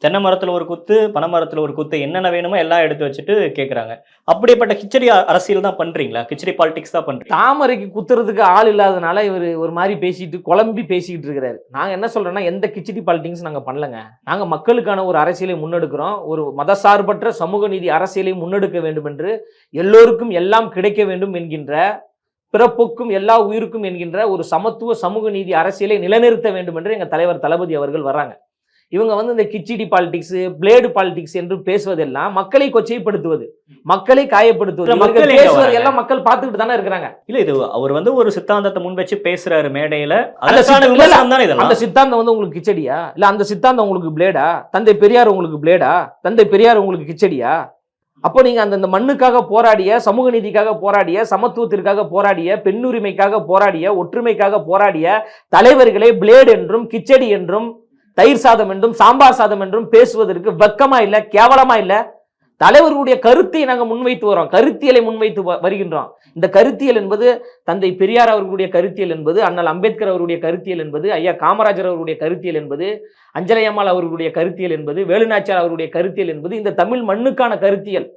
B: தென்னை மரத்துல ஒரு குத்து, பனை மரத்துல ஒரு குத்து, என்னென்ன வேணுமோ எல்லாம் எடுத்து வச்சுட்டு கேட்கறாங்க. அப்படிப்பட்ட கிச்சடி அரசியல் தான் பண்றீங்களா? கிச்சடி பாலிடிக்ஸ் தான் பண்றீங்க?
A: தாமரைக்கு குத்துறதுக்கு ஆள் இல்லாதனால இவர் ஒரு மாதிரி பேசிட்டு குழம்பி பேசிக்கிட்டு இருக்கிறாரு. நாங்க என்ன சொல்றோம்னா, எந்த கிச்சடி பாலிடிக்ஸ் நாங்க பண்ணலங்க. நாங்க மக்களுக்கான ஒரு அரசியலை முன்னெடுக்கிறோம். ஒரு மதசார்பற்ற சமூக நீதி அரசியலை முன்னெடுக்க வேண்டும் என்று, எல்லோருக்கும் எல்லாம் கிடைக்க வேண்டும் என்கின்ற, பிறப்புக்கும் எல்லா உயிருக்கும் என்கின்ற ஒரு சமத்துவ சமூக நீதி அரசியலை நிலைநிறுத்த வேண்டும் என்று எங்க தலைவர் தளபதி அவர்கள் வர்றாங்க. இவங்க வந்து இந்த கிச்சடி பாலிடிக்ஸ், பிளேடு பாலிடிக்ஸ் என்று பேசுவதெல்லாம் மக்களை கொச்சைப்படுத்துவது, மக்களை காயப்படுத்துவது, எல்லாம் மக்கள் பார்த்துக்கிட்டு தானே இருக்கிறாங்க.
B: இல்ல, இது அவர் வந்து ஒரு சித்தாந்தத்தை முன் வச்சு பேசுறாரு மேடையில.
A: அந்த சித்தாந்தம் வந்து உங்களுக்கு கிச்சடியா? இல்ல அந்த சித்தாந்தம் உங்களுக்கு பிளேடா? தந்தை பெரியார் உங்களுக்கு பிளேடா? தந்தை பெரியார் உங்களுக்கு கிச்சடியா? அப்போ நீங்க அந்த மண்ணுக்காக போராடிய, சமூக நீதிக்காக போராடிய, சமத்துவத்திற்காக போராடிய, பெண்ணுரிமைக்காக போராடிய, ஒற்றுமைக்காக போராடிய தலைவர்களை பிளேடு என்றும் கிச்சடி என்றும் தயிர் சாதம் என்றும் சாம்பார் சாதம் என்றும் பேசுவதற்கு வெக்கமா இல்ல? கேவலமா இல்ல? தலைவர்களுடைய கருத்தை நாங்க முன்வைத்து வரோம், கருத்தியலை முன்வைத்து வருகின்றோம். இந்த கருத்தியல் என்பது தந்தை பெரியார் அவர்களுடைய கருத்தியல் என்பது, அண்ணல் அம்பேத்கர் அவருடைய கருத்தியல் என்பது, ஐயா காமராஜர் அவருடைய கருத்தியல் என்பது, அஞ்சலை அம்மாள் அவர்களுடைய கருத்தியல் என்பது, வேலுநாச்சியார் அவருடைய கருத்தியல் என்பது இந்த தமிழ் மண்ணுக்கான கருத்தியல்.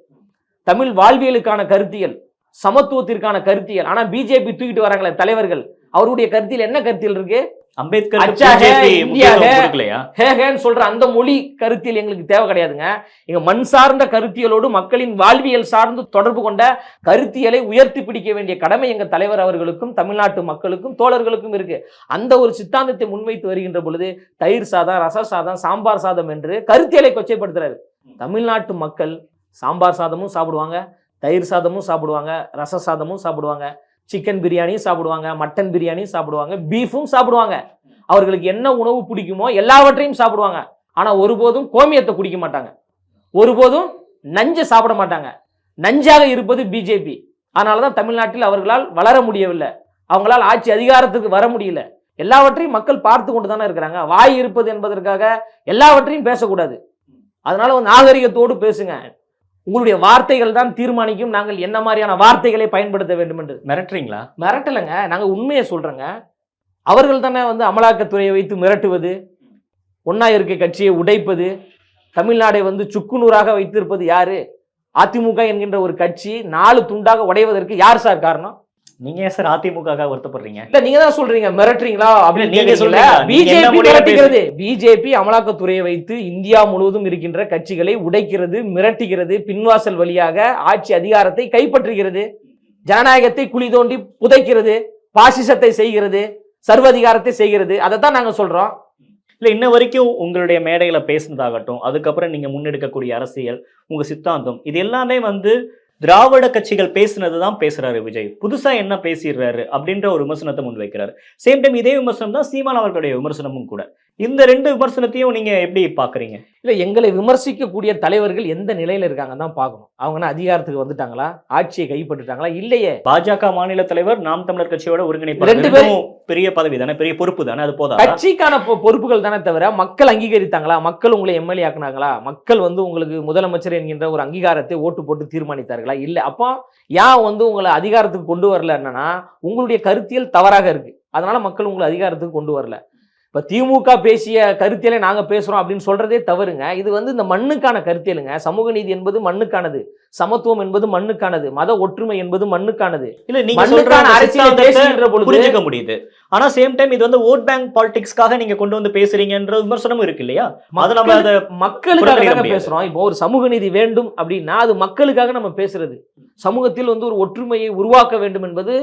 A: தமிழ் வாழ்வியலுக்கான கருத்தியல், சமத்துவத்திற்கான கருத்தியல். ஆனா பிஜேபி தூக்கிட்டு வராங்களே தலைவர்கள், அவருடைய கருத்தியல் என்ன கருத்தியல் இருக்கு?
B: அம்பேத்கர்
A: அச்சாக, இந்தியாக,
B: கொடுக்கலையா?
A: ஹேன்னு சொல்ற அந்த மொழி கருத்தியல் எங்களுக்கு தேவை கிடையாதுங்க. எங்க மண் சார்ந்த கருத்தியலோடு மக்களின் வாழ்வியல் சார்ந்து தொடர்பு கொண்ட கருத்தியலை உயர்த்தி பிடிக்க வேண்டிய கடமை எங்க தலைவர் அவர்களுக்கும் தமிழ்நாட்டு மக்களுக்கும் தோழர்களுக்கும் இருக்கு. அந்த ஒரு சித்தாந்தத்தை முன்வைத்து வருகின்ற பொழுது தயிர் சாதம், ரச சாதம், சாம்பார் சாதம் என்று கருத்தியலை கொச்சைப்படுத்துறாரு. தமிழ்நாட்டு மக்கள் சாம்பார் சாதமும் சாப்பிடுவாங்க, தயிர் சாதமும் சாப்பிடுவாங்க, ரச சாதமும் சாப்பிடுவாங்க, சிக்கன் பிரியாணியும் சாப்பிடுவாங்க, மட்டன் பிரியாணியும் சாப்பிடுவாங்க, பீஃபும் சாப்பிடுவாங்க. அவர்களுக்கு என்ன உணவு பிடிக்குமோ எல்லாவற்றையும் சாப்பிடுவாங்க. ஆனா ஒருபோதும் கோமியத்தை குடிக்க மாட்டாங்க, ஒருபோதும் நஞ்சை சாப்பிட மாட்டாங்க. நஞ்சாக இருப்பது பிஜேபி. அதனாலதான் தமிழ்நாட்டில் அவர்களால் வளர முடியவில்லை, அவங்களால் ஆட்சி அதிகாரத்துக்கு வர முடியல. எல்லாவற்றையும் மக்கள் பார்த்து கொண்டு தானே இருக்கிறாங்க. வாய் இருப்பது என்பதற்காக எல்லாவற்றையும் பேசக்கூடாது. அதனால ஒரு நாகரிகத்தோடு பேசுங்க. உங்களுடைய வார்த்தைகள் தான் தீர்மானிக்கும் நாங்கள் என்ன மாதிரியான வார்த்தைகளை பயன்படுத்த வேண்டும் என்று.
B: மிரட்டுறீங்களா?
A: மிரட்டலைங்க, நாங்க உண்மையை சொல்றேங்க. அவர்கள் தானே அமலாக்கத்துறையை வைத்து மிரட்டுவது, ஒன்னா இருக்கை கட்சியை உடைப்பது, தமிழ்நாடை சுக்குநூறாக வைத்திருப்பது யாரு? அதிமுக என்கின்ற ஒரு கட்சி 4 துண்டாக உடைவதற்கு யார் சார் காரணம்?
B: நீங்க ஏன் சார் அதிமுக வருத்தப்படுறீங்க?
A: இல்ல, நீங்க தான் சொல்றீங்க மிரட்டுறீங்களா அப்படின்னு.
B: நீங்க சொல்றீங்க
A: பிஜேபி மிரட்டுகிறது. பிஜேபி அமலாக்கத்துறையை வைத்து இந்தியா முழுவதும் இருக்கின்ற கட்சிகளை உடைக்கிறது, மிரட்டுகிறது, பின்வாசல் வழியாக ஆட்சி அதிகாரத்தை கைப்பற்றுகிறது, ஜனநாயகத்தை குழி தோண்டி புதைக்கிறது, பாசிசத்தை செய்கிறது, சர்வதிகாரத்தை செய்கிறது. அதைத்தான் நாங்க சொல்றோம்.
B: இல்ல, இன்ன வரைக்கும் உங்களுடைய மேடையில பேசுனதாகட்டும், அதுக்கப்புறம் நீங்க முன்னெடுக்கக்கூடிய அரசியல், உங்க சித்தாந்தம், இது எல்லாமே திராவிட கட்சிகள் பேசுனதுதான் பேசுறாரு விஜய். புதுசா என்ன பேசிடுறாரு அப்படின்ற ஒரு விமர்சனத்தை முன்வைக்கிறாரு. சேம் டைம் இதே விமர்சனம் தான் சீமான் அவர்களுடைய விமர்சனமும் கூட. இந்த 2 விமர்சனத்தையும் நீங்க எப்படி பாக்குறீங்க?
A: இல்ல, எங்களை விமர்சிக்கக்கூடிய தலைவர்கள் எந்த நிலையில இருக்காங்கன்னு தான் பார்க்கணும். அவங்க அதிகாரத்துக்கு வந்துட்டாங்களா, ஆட்சியை கைப்பற்றிட்டாங்களா? இல்லையே.
B: பாஜக மாநில தலைவர், நாம் தமிழர் கட்சியோட ஒருங்கிணைப்பாளர்,
A: 2 பேரும்
B: பெரிய பதவி தானே, பெரிய பொறுப்பு தானே, அது போதா?
A: கட்சிக்கான பொறுப்புகள் தானே தவிர மக்கள் அங்கீகரித்தாங்களா? மக்கள் உங்களை எம்எல்ஏ ஆக்குனாங்களா? மக்கள் உங்களுக்கு முதலமைச்சர் என்கின்ற ஒரு அங்கீகாரத்தை ஓட்டு போட்டு தீர்மானித்தார்களா? இல்ல. அப்போ ஏன் உங்களை அதிகாரத்துக்கு கொண்டு வரல? என்னன்னா உங்களுடைய கருத்தியல் தவறாக இருக்கு, அதனால மக்கள் உங்களை அதிகாரத்துக்கு கொண்டு வரல. இப்ப திமுக பேசிய கருத்தியலை நாங்க பேசுறோம் அப்படின்னு சொல்றதே தவறுங்க. இது இந்த மண்ணுக்கான கருத்தியலுங்க. சமூக நீதி என்பது மண்ணுக்கானது, சமத்துவம் என்பது மண்ணுக்கானது, மத ஒற்றுமை என்பது மண்ணுக்கானது.
B: இல்ல, நீங்க சொல்ற அரசியல் புரிஞ்சுக்க முடியுது. ஆனா சேம் டைம் இது ஓட் பேங்க் பாலிடிக்ஸ்க்காக நீங்க கொண்டு பேசுறீங்கன்ற விமர்சனமும் இருக்கு இல்லையா? அது நம்ம அதை
A: மக்களுக்காக பேசுறோம். இப்போ ஒரு சமூக நீதி வேண்டும் அப்படின்னா அது மக்களுக்காக நம்ம பேசுறது. சமூகத்தில் ஒரு ஒற்றுமையை உருவாக்க வேண்டும் என்பது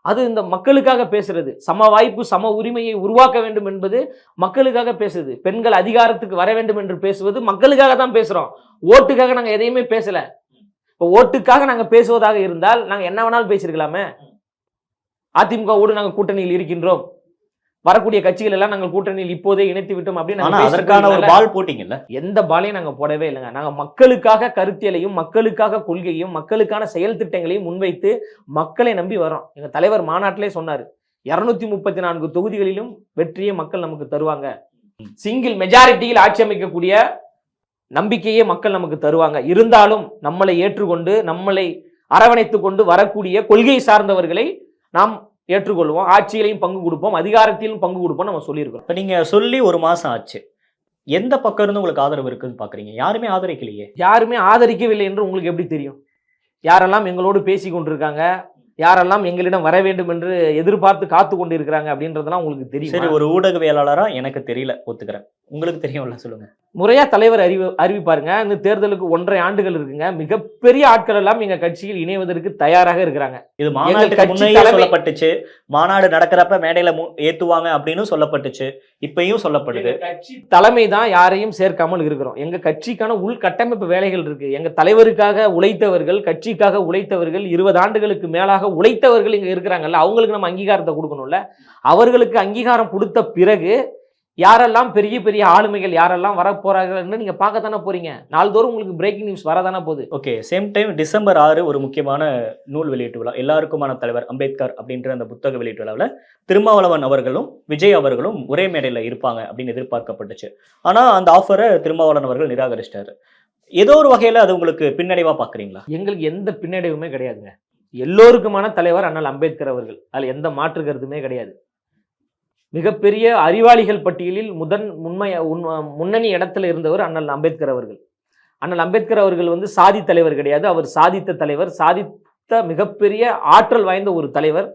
A: அது இந்த மக்களுக்காக பேசுறது. சம வாய்ப்பு, சம உரிமையை உருவாக்க வேண்டும் என்பது மக்களுக்காக பேசுது. பெண்கள் அதிகாரத்துக்கு வர வேண்டும் என்று பேசுவது மக்களுக்காக தான் பேசுறோம். ஓட்டுக்காக நாங்க எதையுமே பேசல. இப்போ ஓட்டுக்காக நாங்க பேசுவதாக இருந்தால் நாங்க என்ன வேணாலும் பேசிருக்கலாமே. அதிமுகவோடு நாங்க கூட்டணியில் இருக்கின்றோம், வரக்கூடிய கட்சிகள் எல்லாம் நாங்கள் கூட்டணியில் இப்போதே இணைத்து விட்டோம் அப்படின்னு
B: அதற்கான ஒரு பால் போட்டீங்கல்ல.
A: எந்த பாலையும் நாங்க போடவே இல்லைங்க. நாங்க மக்களுக்காக கருத்தியலையும், மக்களுக்காக கொள்கையும், மக்களுக்கான செயல் திட்டங்களையும் முன்வைத்து மக்களை நம்பி வரோம். எங்க தலைவர் மாநாட்டிலே சொன்னாரு, 234 தொகுதிகளிலும் வெற்றியை மக்கள் நமக்கு தருவாங்க, சிங்கிள் மெஜாரிட்டியில் ஆட்சி அமைக்கக்கூடிய நம்பிக்கையே மக்கள் நமக்கு தருவாங்க. இருந்தாலும் நம்மளை ஏற்றுக்கொண்டு நம்மளை அரவணைத்துக் கொண்டு வரக்கூடிய கொள்கை சார்ந்தவர்களை நாம் ஏற்றுக்கொள்வோம், ஆட்சியிலையும் பங்கு கொடுப்போம், அதிகாரத்திலும் பங்கு கொடுப்போம் நம்ம சொல்லியிருக்கோம்.
B: இப்போ நீங்க சொல்லி 1 மாசம் ஆச்சு, எந்த பக்கம் இருந்து உங்களுக்கு ஆதரவு இருக்குன்னு பாக்குறீங்க? யாருமே ஆதரிக்கலையே.
A: யாருமே ஆதரிக்கவில்லை என்று உங்களுக்கு எப்படி தெரியும்? யாரெல்லாம் எங்களோடு பேசி கொண்டிருக்காங்க, யாரெல்லாம் எங்களிடம் வர வேண்டும் என்று எதிர்பார்த்து காத்து கொண்டு இருக்கிறாங்க அப்படின்றதெல்லாம் உங்களுக்கு தெரியும்.
B: சரி, ஒரு ஊடகவியலாளரா எனக்கு தெரியல, ஒத்துக்கிறேன். உங்களுக்கு தெரியும்ல, சொல்லுங்க.
A: முறையா தலைவர் அறிவிப்பாருங்க. இந்த தேர்தலுக்கு 1.5 ஆண்டுகள் இருக்குங்க. மிகப்பெரிய ஆட்கள் எல்லாம் எங்க கட்சியில் இணைவதற்கு தயாராக இருக்கிறாங்க.
B: இது மாநாட்டுக்கு முன்னையே சொல்லப்பட்டுச்சு, மாநாடு நடக்கிறப்ப மேடையில ஏத்துவாங்க அப்படின்னு சொல்லப்பட்டுச்சு, இப்பயும் சொல்லப்படுது.
A: கட்சி தலைமை தான் யாரையும் சேர்க்காமல் இருக்கிறோம். எங்க கட்சிக்கான உள்கட்டமைப்பு வேலைகள் இருக்கு. எங்க தலைவருக்காக உழைத்தவர்கள், கட்சிக்காக உழைத்தவர்கள், 20 ஆண்டுகளுக்கு மேலாக உழைத்தவர்கள் இங்க இருக்கிறாங்கல்ல, அவங்களுக்கு நம்ம அங்கீகாரத்தை கொடுக்கணும்ல. அவர்களுக்கு அங்கீகாரம் கொடுத்த பிறகு யாரெல்லாம் பெரிய பெரிய ஆளுமைகள் யாரெல்லாம் வர போறாங்கன்னு நீங்க பார்க்கத்தானே போறீங்க. நாள்தோறும் உங்களுக்கு பிரேக்கிங் நியூஸ் வரதானே போகுது.
B: ஓகே, சேம் டைம் டிசம்பர் 6 ஒரு முக்கியமான நூல் வெளியீட்டு விழா, எல்லாருக்குமான தலைவர் அம்பேத்கர் அப்படின்ற அந்த புத்தக வெளியீட்டு விழாவில் திருமாவளவன் அவர்களும் விஜய் அவர்களும் ஒரே மேடையில் இருப்பாங்க அப்படின்னு எதிர்பார்க்கப்பட்டுச்சு. ஆனா அந்த ஆஃபரை திருமாவளவன் அவர்கள் நிராகரிச்சிட்டாரு. ஏதோ ஒரு வகையில அது உங்களுக்கு பின்னடைவா பாக்குறீங்களா?
A: எங்களுக்கு எந்த பின்னடைவுமே கிடையாதுங்க. எல்லோருக்குமான தலைவர் அண்ணல் அம்பேத்கர் அவர்கள், அதுல எந்த மாற்று கருத்துமே கிடையாது. மிகப்பெரிய அறிவாளிகள் பட்டியலில் முன்னணி இடத்துல இருந்தவர் அண்ணல் அம்பேத்கர் அவர்கள். அண்ணல் அம்பேத்கர் அவர்கள் வந்து சாதி தலைவர் கிடையாது, அவர் சாதித்த தலைவர், சாதித்த மிகப்பெரிய ஆற்றல் வாய்ந்த ஒரு தலைவர்,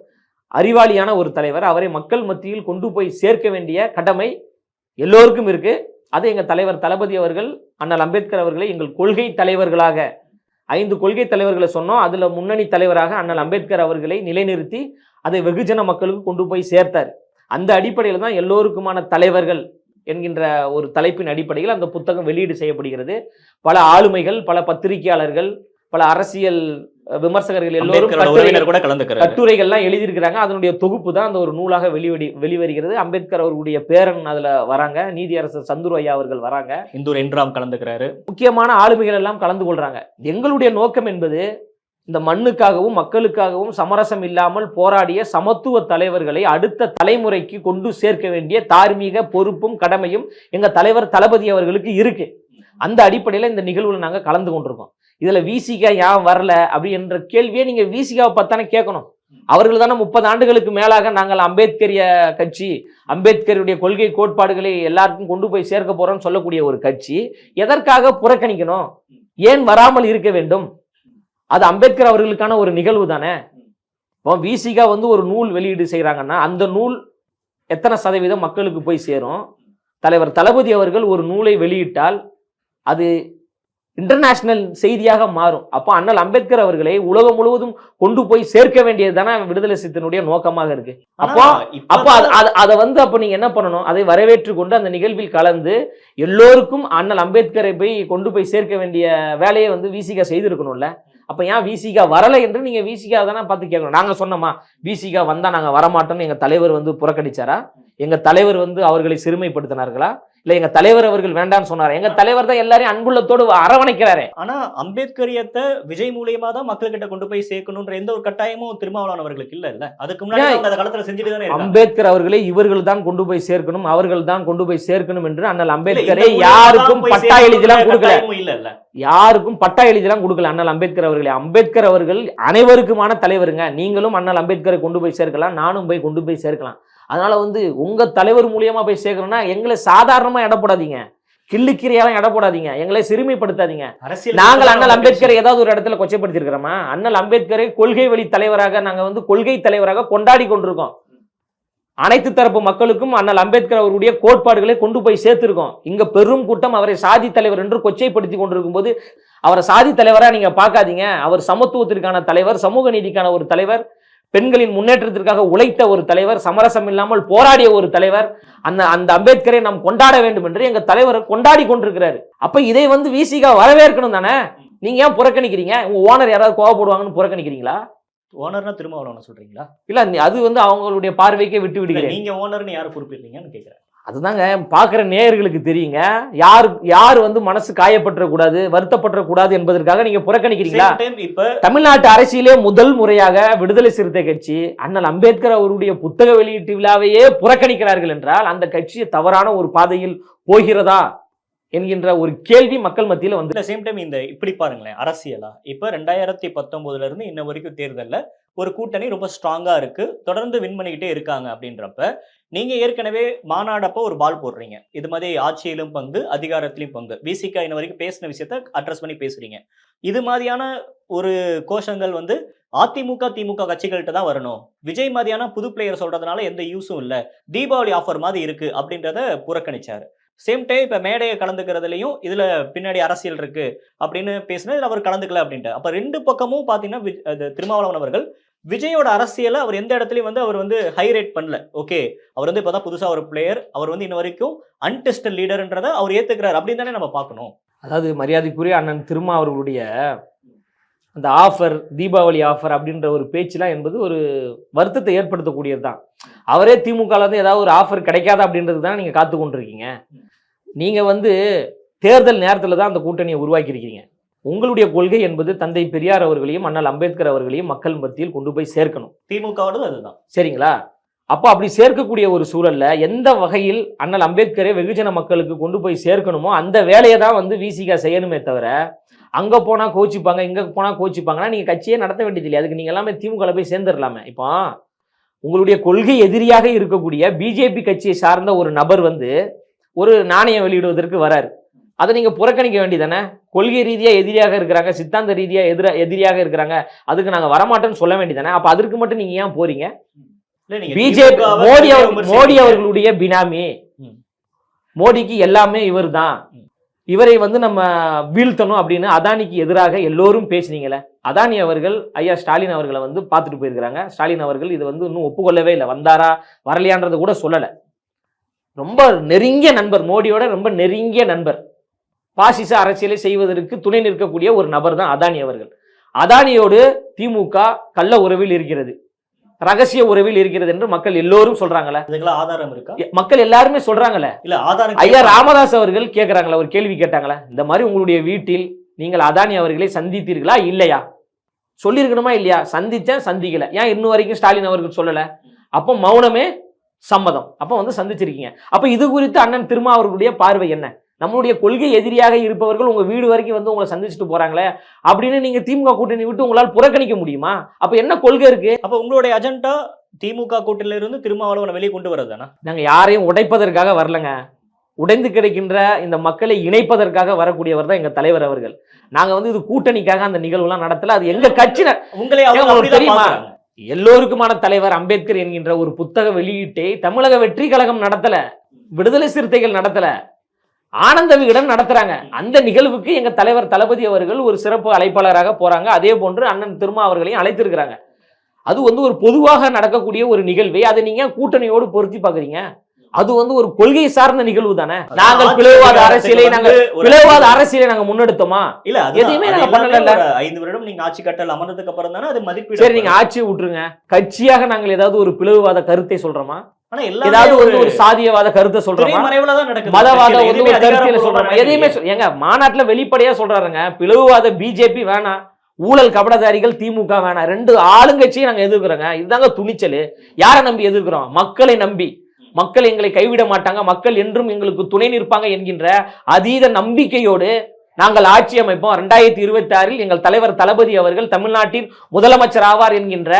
A: அறிவாளியான ஒரு தலைவர். அவரை மக்கள் மத்தியில் கொண்டு போய் சேர்க்க வேண்டிய கடமை எல்லோருக்கும் இருக்கு. அது எங்க தலைவர் தளபதி அவர்கள் அண்ணல் அம்பேத்கர் அவர்களை எங்கள் கொள்கை தலைவர்களாக 5 கொள்கை தலைவர்களை சொன்னோம், அதுல முன்னணி தலைவராக அண்ணல் அம்பேத்கர் அவர்களை நிலைநிறுத்தி அதை வெகுஜன மக்களுக்கு கொண்டு போய் சேர்த்தார். அந்த அடிப்படையில் தான் எல்லோருக்குமான தலைவர்கள் என்கின்ற ஒரு தலைப்பின் அடிப்படையில் அந்த புத்தகம் வெளியீடு செய்யப்படுகிறது. பல ஆளுமைகள், பல பத்திரிகையாளர்கள், பல அரசியல் விமர்சகர்கள் எல்லோரும்
B: கூட கலந்துக்கிறாங்க,
A: கட்டுரைகள்லாம் எழுதியிருக்கிறாங்க. அதனுடைய தொகுப்பு தான் அந்த ஒரு நூலாக வெளிவருகிறது. அம்பேத்கர் அவர்களுடைய பேரன் அதுல வராங்க, நீதியரசர் சந்துரு ஐயா அவர்கள் வராங்க,
B: இந்தூர் என்றாம் கலந்துக்கிறாரு,
A: முக்கியமான ஆளுமைகள் எல்லாம் கலந்து கொள்றாங்க. எங்களுடைய நோக்கம் என்பது இந்த மண்ணுக்காகவும் மக்களுக்காகவும் சமரசம் இல்லாமல் போராடிய சமத்துவ தலைவர்களை அடுத்த தலைமுறைக்கு கொண்டு சேர்க்க வேண்டிய தார்மீக பொறுப்பும் கடமையும் எங்க தலைவர் தளபதி அவர்களுக்கு இருக்கு. அந்த அடிப்படையில் இந்த நிகழ்வுல நாங்க கலந்து கொண்டிருக்கோம். இதுல விசிகா ஏன் வரல அப்படி என்ற கேள்வியை நீங்க விசிகாவை பார்த்தானே கேட்கணும். அவர்கள் தானே 30 ஆண்டுகளுக்கு மேலாக நாங்கள் அம்பேத்கரிய கட்சி, அம்பேத்கருடைய கொள்கை கோட்பாடுகளை எல்லாருக்கும் கொண்டு போய் சேர்க்க போறோம்னு சொல்லக்கூடிய ஒரு கட்சி எதற்காக புறக்கணிக்கணும்? ஏன் வராமல் இருக்க வேண்டும்? அது அம்பேத்கர் அவர்களுக்கான ஒரு நிகழ்வு தானே. விசிகா வந்து ஒரு நூல் வெளியீடு செய்யறாங்கன்னா அந்த நூல் எத்தனை சதவீதம் மக்களுக்கு போய் சேரும்? தலைவர் தளபதி அவர்கள் ஒரு நூலை வெளியிட்டால் அது இன்டர்நேஷனல் செய்தியாக மாறும். அப்போ அண்ணல் அம்பேத்கர் அவர்களை உலகம் முழுவதும் கொண்டு போய் சேர்க்க வேண்டியது தானே விடுதலை சிறுத்தையினுடைய நோக்கமாக இருக்கு. அப்போ அதை வந்து அப்ப நீங்க என்ன பண்ணணும்? அதை வரவேற்று கொண்டு அந்த நிகழ்வில் கலந்து எல்லோருக்கும் அண்ணல் அம்பேத்கரை போய் கொண்டு போய் சேர்க்க வேண்டிய வேலையை வந்து விசிகா செய்திருக்கணும்ல. அப்ப ஏன் விசிகா வரலை என்று நீங்க விசிகா தானே பார்த்து கேட்கணும். நாங்க சொன்னோமா விசிகா வந்தா நாங்க வரமாட்டோம்னு எங்க தலைவர் வந்து புறக்கணிச்சாரா? எங்க தலைவர் வந்து அவர்களை சிறுமைப்படுத்தினார்களா? இல்ல எங்க தலைவர் அவர்கள் வேண்டாம்னு சொன்னாரு? எங்க தலைவர் தான் எல்லாரையும் அன்புள்ளத்தோடு அரவணைக்கிறாரு.
B: ஆனா அம்பேத்கரியத்தை விஜய் மூலியமா தான் மக்கள் கிட்ட கொண்டு போய் சேர்க்கணும்ன்ற எந்த ஒரு கட்டாயமும் திருமாவளவன் அவர்களுக்கு இல்ல. அதுக்கு முன்னாடி அந்த காலத்துல செஞ்சுட்டு தானே அம்பேத்கர்
A: அவர்களை இவர்கள் தான் கொண்டு போய் சேர்க்கணும், அவர்கள் தான் கொண்டு போய் சேர்க்கணும் என்று அண்ணல் அம்பேத்கரை யாருக்கும் பட்டா எழுதிலாம் கொடுக்கல. யாருக்கும் பட்டா எழுதிலாம் கொடுக்கல அண்ணல் அம்பேத்கர் அவர்களே. அம்பேத்கர் அவர்கள் அனைவருக்குமான தலைவருங்க. நீங்களும் அண்ணல் அம்பேத்கரை கொண்டு போய் சேர்க்கலாம், நானும் போய் கொண்டு போய் சேர்க்கலாம். அதனால வந்து உங்க தலைவர் மூலியமா போய் சேர்க்கணும்னா எங்களை சாதாரணமா இடப்படாதீங்க, கிள்ளுக்கிறையெல்லாம் இடப்படாதீங்க, எங்களை சிறுமைப்படுத்தாதீங்க. நாங்கள் அண்ணல் அம்பேத்கரை ஏதாவது ஒரு இடத்துல கொச்சைப்படுத்தி இருக்கிறோமா? அண்ணல் அம்பேத்கரை கொள்கை வழி தலைவராக நாங்க வந்து கொள்கை தலைவராக கொண்டாடி கொண்டிருக்கோம். அனைத்து தரப்பு மக்களுக்கும் அண்ணல் அம்பேத்கர் அவருடைய கோட்பாடுகளை கொண்டு போய் சேர்த்திருக்கோம். இங்க பெரும் கூட்டம் அவரை சாதி தலைவர் என்று கொச்சைப்படுத்தி கொண்டிருக்கும் போது அவரை சாதி தலைவரா நீங்க பார்க்காதீங்க. அவர் சமத்துவத்திற்கான தலைவர், சமூக நீதிக்கான ஒரு தலைவர், பெண்களின் முன்னேற்றத்திற்காக உழைத்த ஒரு தலைவர், சமரசம் இல்லாமல் போராடிய ஒரு தலைவர். அந்த அம்பேத்கரை நாம் கொண்டாட வேண்டும் என்று எங்க தலைவர் கொண்டாடி கொண்டிருக்கிறாரு. அப்ப இதை வந்து விசிகா வரவேற்கணும் தானே. நீங்க ஏன் புறக்கணிக்கிறீங்க? உங்க ஓனர் யாராவது கோவப்படுவாங்கன்னு புறக்கணிக்கிறீங்களா?
B: ஓனர்னா திருமாவளவன் சொல்றீங்களா?
A: இல்ல அது வந்து அவங்களுடைய பார்வைக்கே விட்டு விடுகிறேன்.
B: நீங்க ஓனர்னு யாரு குறிப்பிடுறீங்கன்னு கேட்கிறேன்.
A: அதுதாங்க பார்க்குற நேயர்களுக்கு தெரியுங்க. யார் வந்து மனசு காயப்பற்ற கூடாது, வருத்தப்பற்ற கூடாது என்பதற்காக நீங்க புறக்கணிக்கிறீங்களா?
B: இப்ப
A: தமிழ்நாட்டு அரசியலே முதல் முறையாக விடுதலை சிறுத்தை கட்சி அண்ணல் அம்பேத்கர் அவருடைய புத்தக வெளியீட்டு விழாவையே புறக்கணிக்கிறார்கள் என்றால் அந்த கட்சி தவறான ஒரு பாதையில் போகிறதா என்கின்ற ஒரு கேள்வி மக்கள் மத்தியில் வந்து
B: சேம் டைம் இந்த இப்படி பாருங்களேன் அரசியலா. இப்ப 2019 இருந்து இன்ன வரைக்கும் தேர்தல்ல ஒரு கூட்டணி ரொம்ப ஸ்ட்ராங்கா இருக்கு, தொடர்ந்து வின் பண்ணிக்கிட்டே இருக்காங்க. அப்படின்றப்ப நீங்க ஏற்கனவே மாநாடப்ப ஒரு பால் போடுறீங்க, இது மாதிரி ஆட்சியிலும் பங்கு அதிகாரத்திலும் பங்கு, விசிகா இன்ன வரைக்கும் பேசின விஷயத்த அட்ரஸ் பண்ணி பேசுறீங்க. இது மாதிரியான ஒரு கோஷங்கள் வந்து அதிமுக திமுக கட்சிகள்கிட்ட தான் வரணும். விஜய் மாதிரியான புது பிளேயர் சொல்றதுனால எந்த யூஸும் இல்லை, தீபாவளி ஆஃபர் மாதிரி இருக்கு அப்படின்றத புறக்கணிச்சாரு. சேம் டைம் இப்ப மேடையை கலந்துக்கிறதுலையும் இதுல பின்னாடி அரசியல் இருக்கு அப்படின்னு பேசினது அவர் கலந்துக்கல அப்படின்ட்டு. அப்ப ரெண்டு பக்கமும் பாத்தீங்கன்னா திருமாவளவன் அவர்கள் விஜயோட அரசியலை அவர் எந்த இடத்துலயும் வந்து அவர் வந்து ஹைலைட் பண்ணல. ஓகே, அவர் வந்து இப்பதான் புதுசா ஒரு பிளேயர், அவர் வந்து இன்ன வரைக்கும் அன்டெஸ்டட் லீடர்ன்றதை அவர் ஏத்துக்கிறார் அப்படின்னு தானே நம்ம பார்க்கணும்.
A: அதாவது மரியாதைக்குரிய அண்ணன் திருமா அவர்களுடைய அந்த ஆஃபர், தீபாவளி ஆஃபர் அப்படின்ற ஒரு பேச்சுலாம் என்பது ஒரு வருத்தத்தை ஏற்படுத்தக்கூடியது தான். அவரே திமுகல இருந்து ஏதாவது ஒரு ஆஃபர் கிடைக்காதா அப்படின்றது தான் நீங்க காத்து கொண்டிருக்கீங்க. நீங்க வந்து தேர்தல் நேரத்தில் தான் அந்த கூட்டணியை உருவாக்கியிருக்கீங்க. உங்களுடைய கொள்கை என்பது தந்தை பெரியார் அவர்களையும் அண்ணல் அம்பேத்கர் அவர்களையும் மக்கள் மத்தியில் கொண்டு போய் சேர்க்கணும்.
B: திமுகவோட அதுதான் சரிங்களா?
A: அப்போ அப்படி சேர்க்கக்கூடிய ஒரு சூழல்ல எந்த வகையில் அண்ணல் அம்பேத்கரை வெகுஜன மக்களுக்கு கொண்டு போய் சேர்க்கணுமோ அந்த வேலையை தான் வந்து விசிகா செய்யணுமே தவிர அங்க போனா கோச்சிப்பாங்க, இங்க போனா கோச்சிப்பாங்கன்னா நீங்க கட்சியே நடத்த வேண்டியது இல்லை. அதுக்கு நீங்க எல்லாமே திமுக போய் சேர்ந்துடலாமே. இப்போ உங்களுடைய கொள்கை எதிரியாக இருக்கக்கூடிய பிஜேபி கட்சியை சார்ந்த ஒரு நபர் வந்து ஒரு நாணயம் வெளியிடுவதற்கு வராரு. அதை நீங்க புறக்கணிக்க வேண்டியதானே? கொள்கை ரீதியா எதிரியாக இருக்கிறாங்க, சித்தாந்த ரீதியா எதிரியாக இருக்கிறாங்க, அதுக்கு நாங்க வரமாட்டோம்னு சொல்ல வேண்டியதானே? அப்ப அதற்கு மட்டும் நீங்க ஏன் போறீங்க? பிஜேபி மோடி அவர்களுடைய பினாமி, மோடிக்கு எல்லாமே இவர் தான், இவரை வந்து நம்ம வீழ்த்தணும் அப்படின்னு அதானிக்கு எதிராக எல்லோரும் பேசினீங்களே. அதானி அவர்கள் ஐயா ஸ்டாலின் அவர்களை வந்து பார்த்துட்டு போயிருக்கிறாங்க. ஸ்டாலின் அவர்கள் இது வந்து இன்னும் ஒப்புக்கொள்ளவே இல்லை, வந்தாரா வரலையான்றது கூட சொல்லலை. ரொம்ப நெருங்கிய நண்பர், மோடியோட ரொம்ப நெருங்கிய நண்பர், பாசிச அரசியலை செய்வதற்கு துணை நிற்கக்கூடிய ஒரு நபர் தான் அதானி அவர்கள். அதானியோடு திமுக கள்ள உறவில் இருக்கிறது, ரகசிய உறவில் இருக்கிறது என்று மக்கள் எல்லோரும் சொல்றாங்களே.
B: இதுக்கெல்லாம் ஆதாரம் இருக்கா?
A: மக்கள் எல்லாருமே சொல்றாங்களே.
B: இல்ல ஆதாரம்
A: ஐயா ராமதாஸ் அவர்கள் கேட்கறாங்களா, ஒரு கேள்வி கேட்டாங்களா, இந்த மாதிரி உங்களுடைய வீட்டில் நீங்கள் அதானி அவர்களை சந்தித்தீர்களா இல்லையா? சொல்லியிருக்கணுமா இல்லையா? சந்திச்சேன், சந்திக்கல, ஏன் இன்னும் வரைக்கும் ஸ்டாலின் அவர்கள் சொல்லல? அப்போ மௌனமே சம்மதம். அப்போ வந்து சந்திச்சிருக்கீங்க. அப்ப இது குறித்து அண்ணன் திருமாவர்களுடைய பார்வை என்ன? நம்மளுடைய கொள்கை எதிரியாக இருப்பவர்கள் உங்க வீடு வரைக்கும் வந்து உங்களை சந்திச்சுட்டு போறாங்களே அப்படின்னு நீங்க திமுக கூட்டணி விட்டு உங்களால் புறக்கணிக்க முடியுமா? அப்ப என்ன கொள்கை இருக்கு?
B: அப்ப உங்களுடைய அஜெண்டா திமுக கூட்டணியில இருந்து திருமாவளவனை வெளியே கொண்டு வரதுதானா?
A: நாங்க யாரையும் உடைப்பதற்காக வரலங்க. உடைந்து கிடைக்கின்ற இந்த மக்களை இணைப்பதற்காக வரக்கூடியவர் தான் எங்க தலைவர் அவர்கள். நாங்க வந்து இது கூட்டணிக்காக அந்த நிகழ்வுலாம் நடத்தல. அது எங்க கட்சி.
B: உங்களை
A: தெரியுமா, எல்லோருக்குமான தலைவர் அம்பேத்கர் என்கின்ற ஒரு புத்தக வெளியீட்டை தமிழக வெற்றி கழகம் நடத்தல, விடுதலை சிறுத்தைகள் நடத்தல, ஆனந்த விகடன் நடத்துறாங்க. அந்த நிகழ்வுக்கு எங்க தலைவர் தளபதி அவர்கள் ஒரு சிறப்பு அழைப்பாளராக போறாங்க. அதே போன்று அண்ணன் திருமா அவர்களையும் அழைத்திருக்கிறாங்க. அது வந்து ஒரு பொதுவாக நடக்கக்கூடிய ஒரு நிகழ்வை அதை நீங்க கூட்டணியோடு பொருத்தி பாக்குறீங்க. அது வந்து ஒரு கொள்கை சார்ந்த நிகழ்வு தானே. நாங்கள் பிளவுவாத அரசியலை நாங்க முன்னெடுத்தோமா?
B: இல்ல,
A: எதையுமே நாங்க பண்ணல.
B: 5 வருடம் நீங்க ஆட்சி கட்டல் அமர்ந்ததுக்கு அப்புறம் தானே அது மதிப்பீடு.
A: சரி, நீங்க ஆட்சியை விட்டுருங்க. கட்சியாக நாங்கள் ஏதாவது ஒரு பிளவுவாத கருத்தை சொல்றோமா?
B: ஆனா
A: ஏதாவது ஒரு சாதியவாத கருத்தை சொல்றோமா? மதவாத ஒரு கருத்தில சொல்றோமா? எதையுமே எங்க மாநாட்டுல வெளிப்படையா சொல்றாருங்க, பிளவுவாத பிஜேபி வேணாம், ஊழல் கபடதாரிகள் திமுக வேணாம், 2 ஆளுங்கட்சியை நாங்க எதிர்க்கிறோங்க. இதுதாங்க துணிச்சல். யாரை நம்பி எதிர்க்கிறோம்? மக்களை நம்பி. மக்கள் எங்களை கைவிட மாட்டாங்க, மக்கள் என்றும் எங்களுக்கு துணை நிற்பாங்க என்கின்ற அதீத நம்பிக்கையோடு நாங்கள் ஆட்சி அமைப்போம். 2026 எங்கள் தலைவர் தளபதி அவர்கள் தமிழ்நாட்டின் முதலமைச்சர் ஆவார் என்கின்ற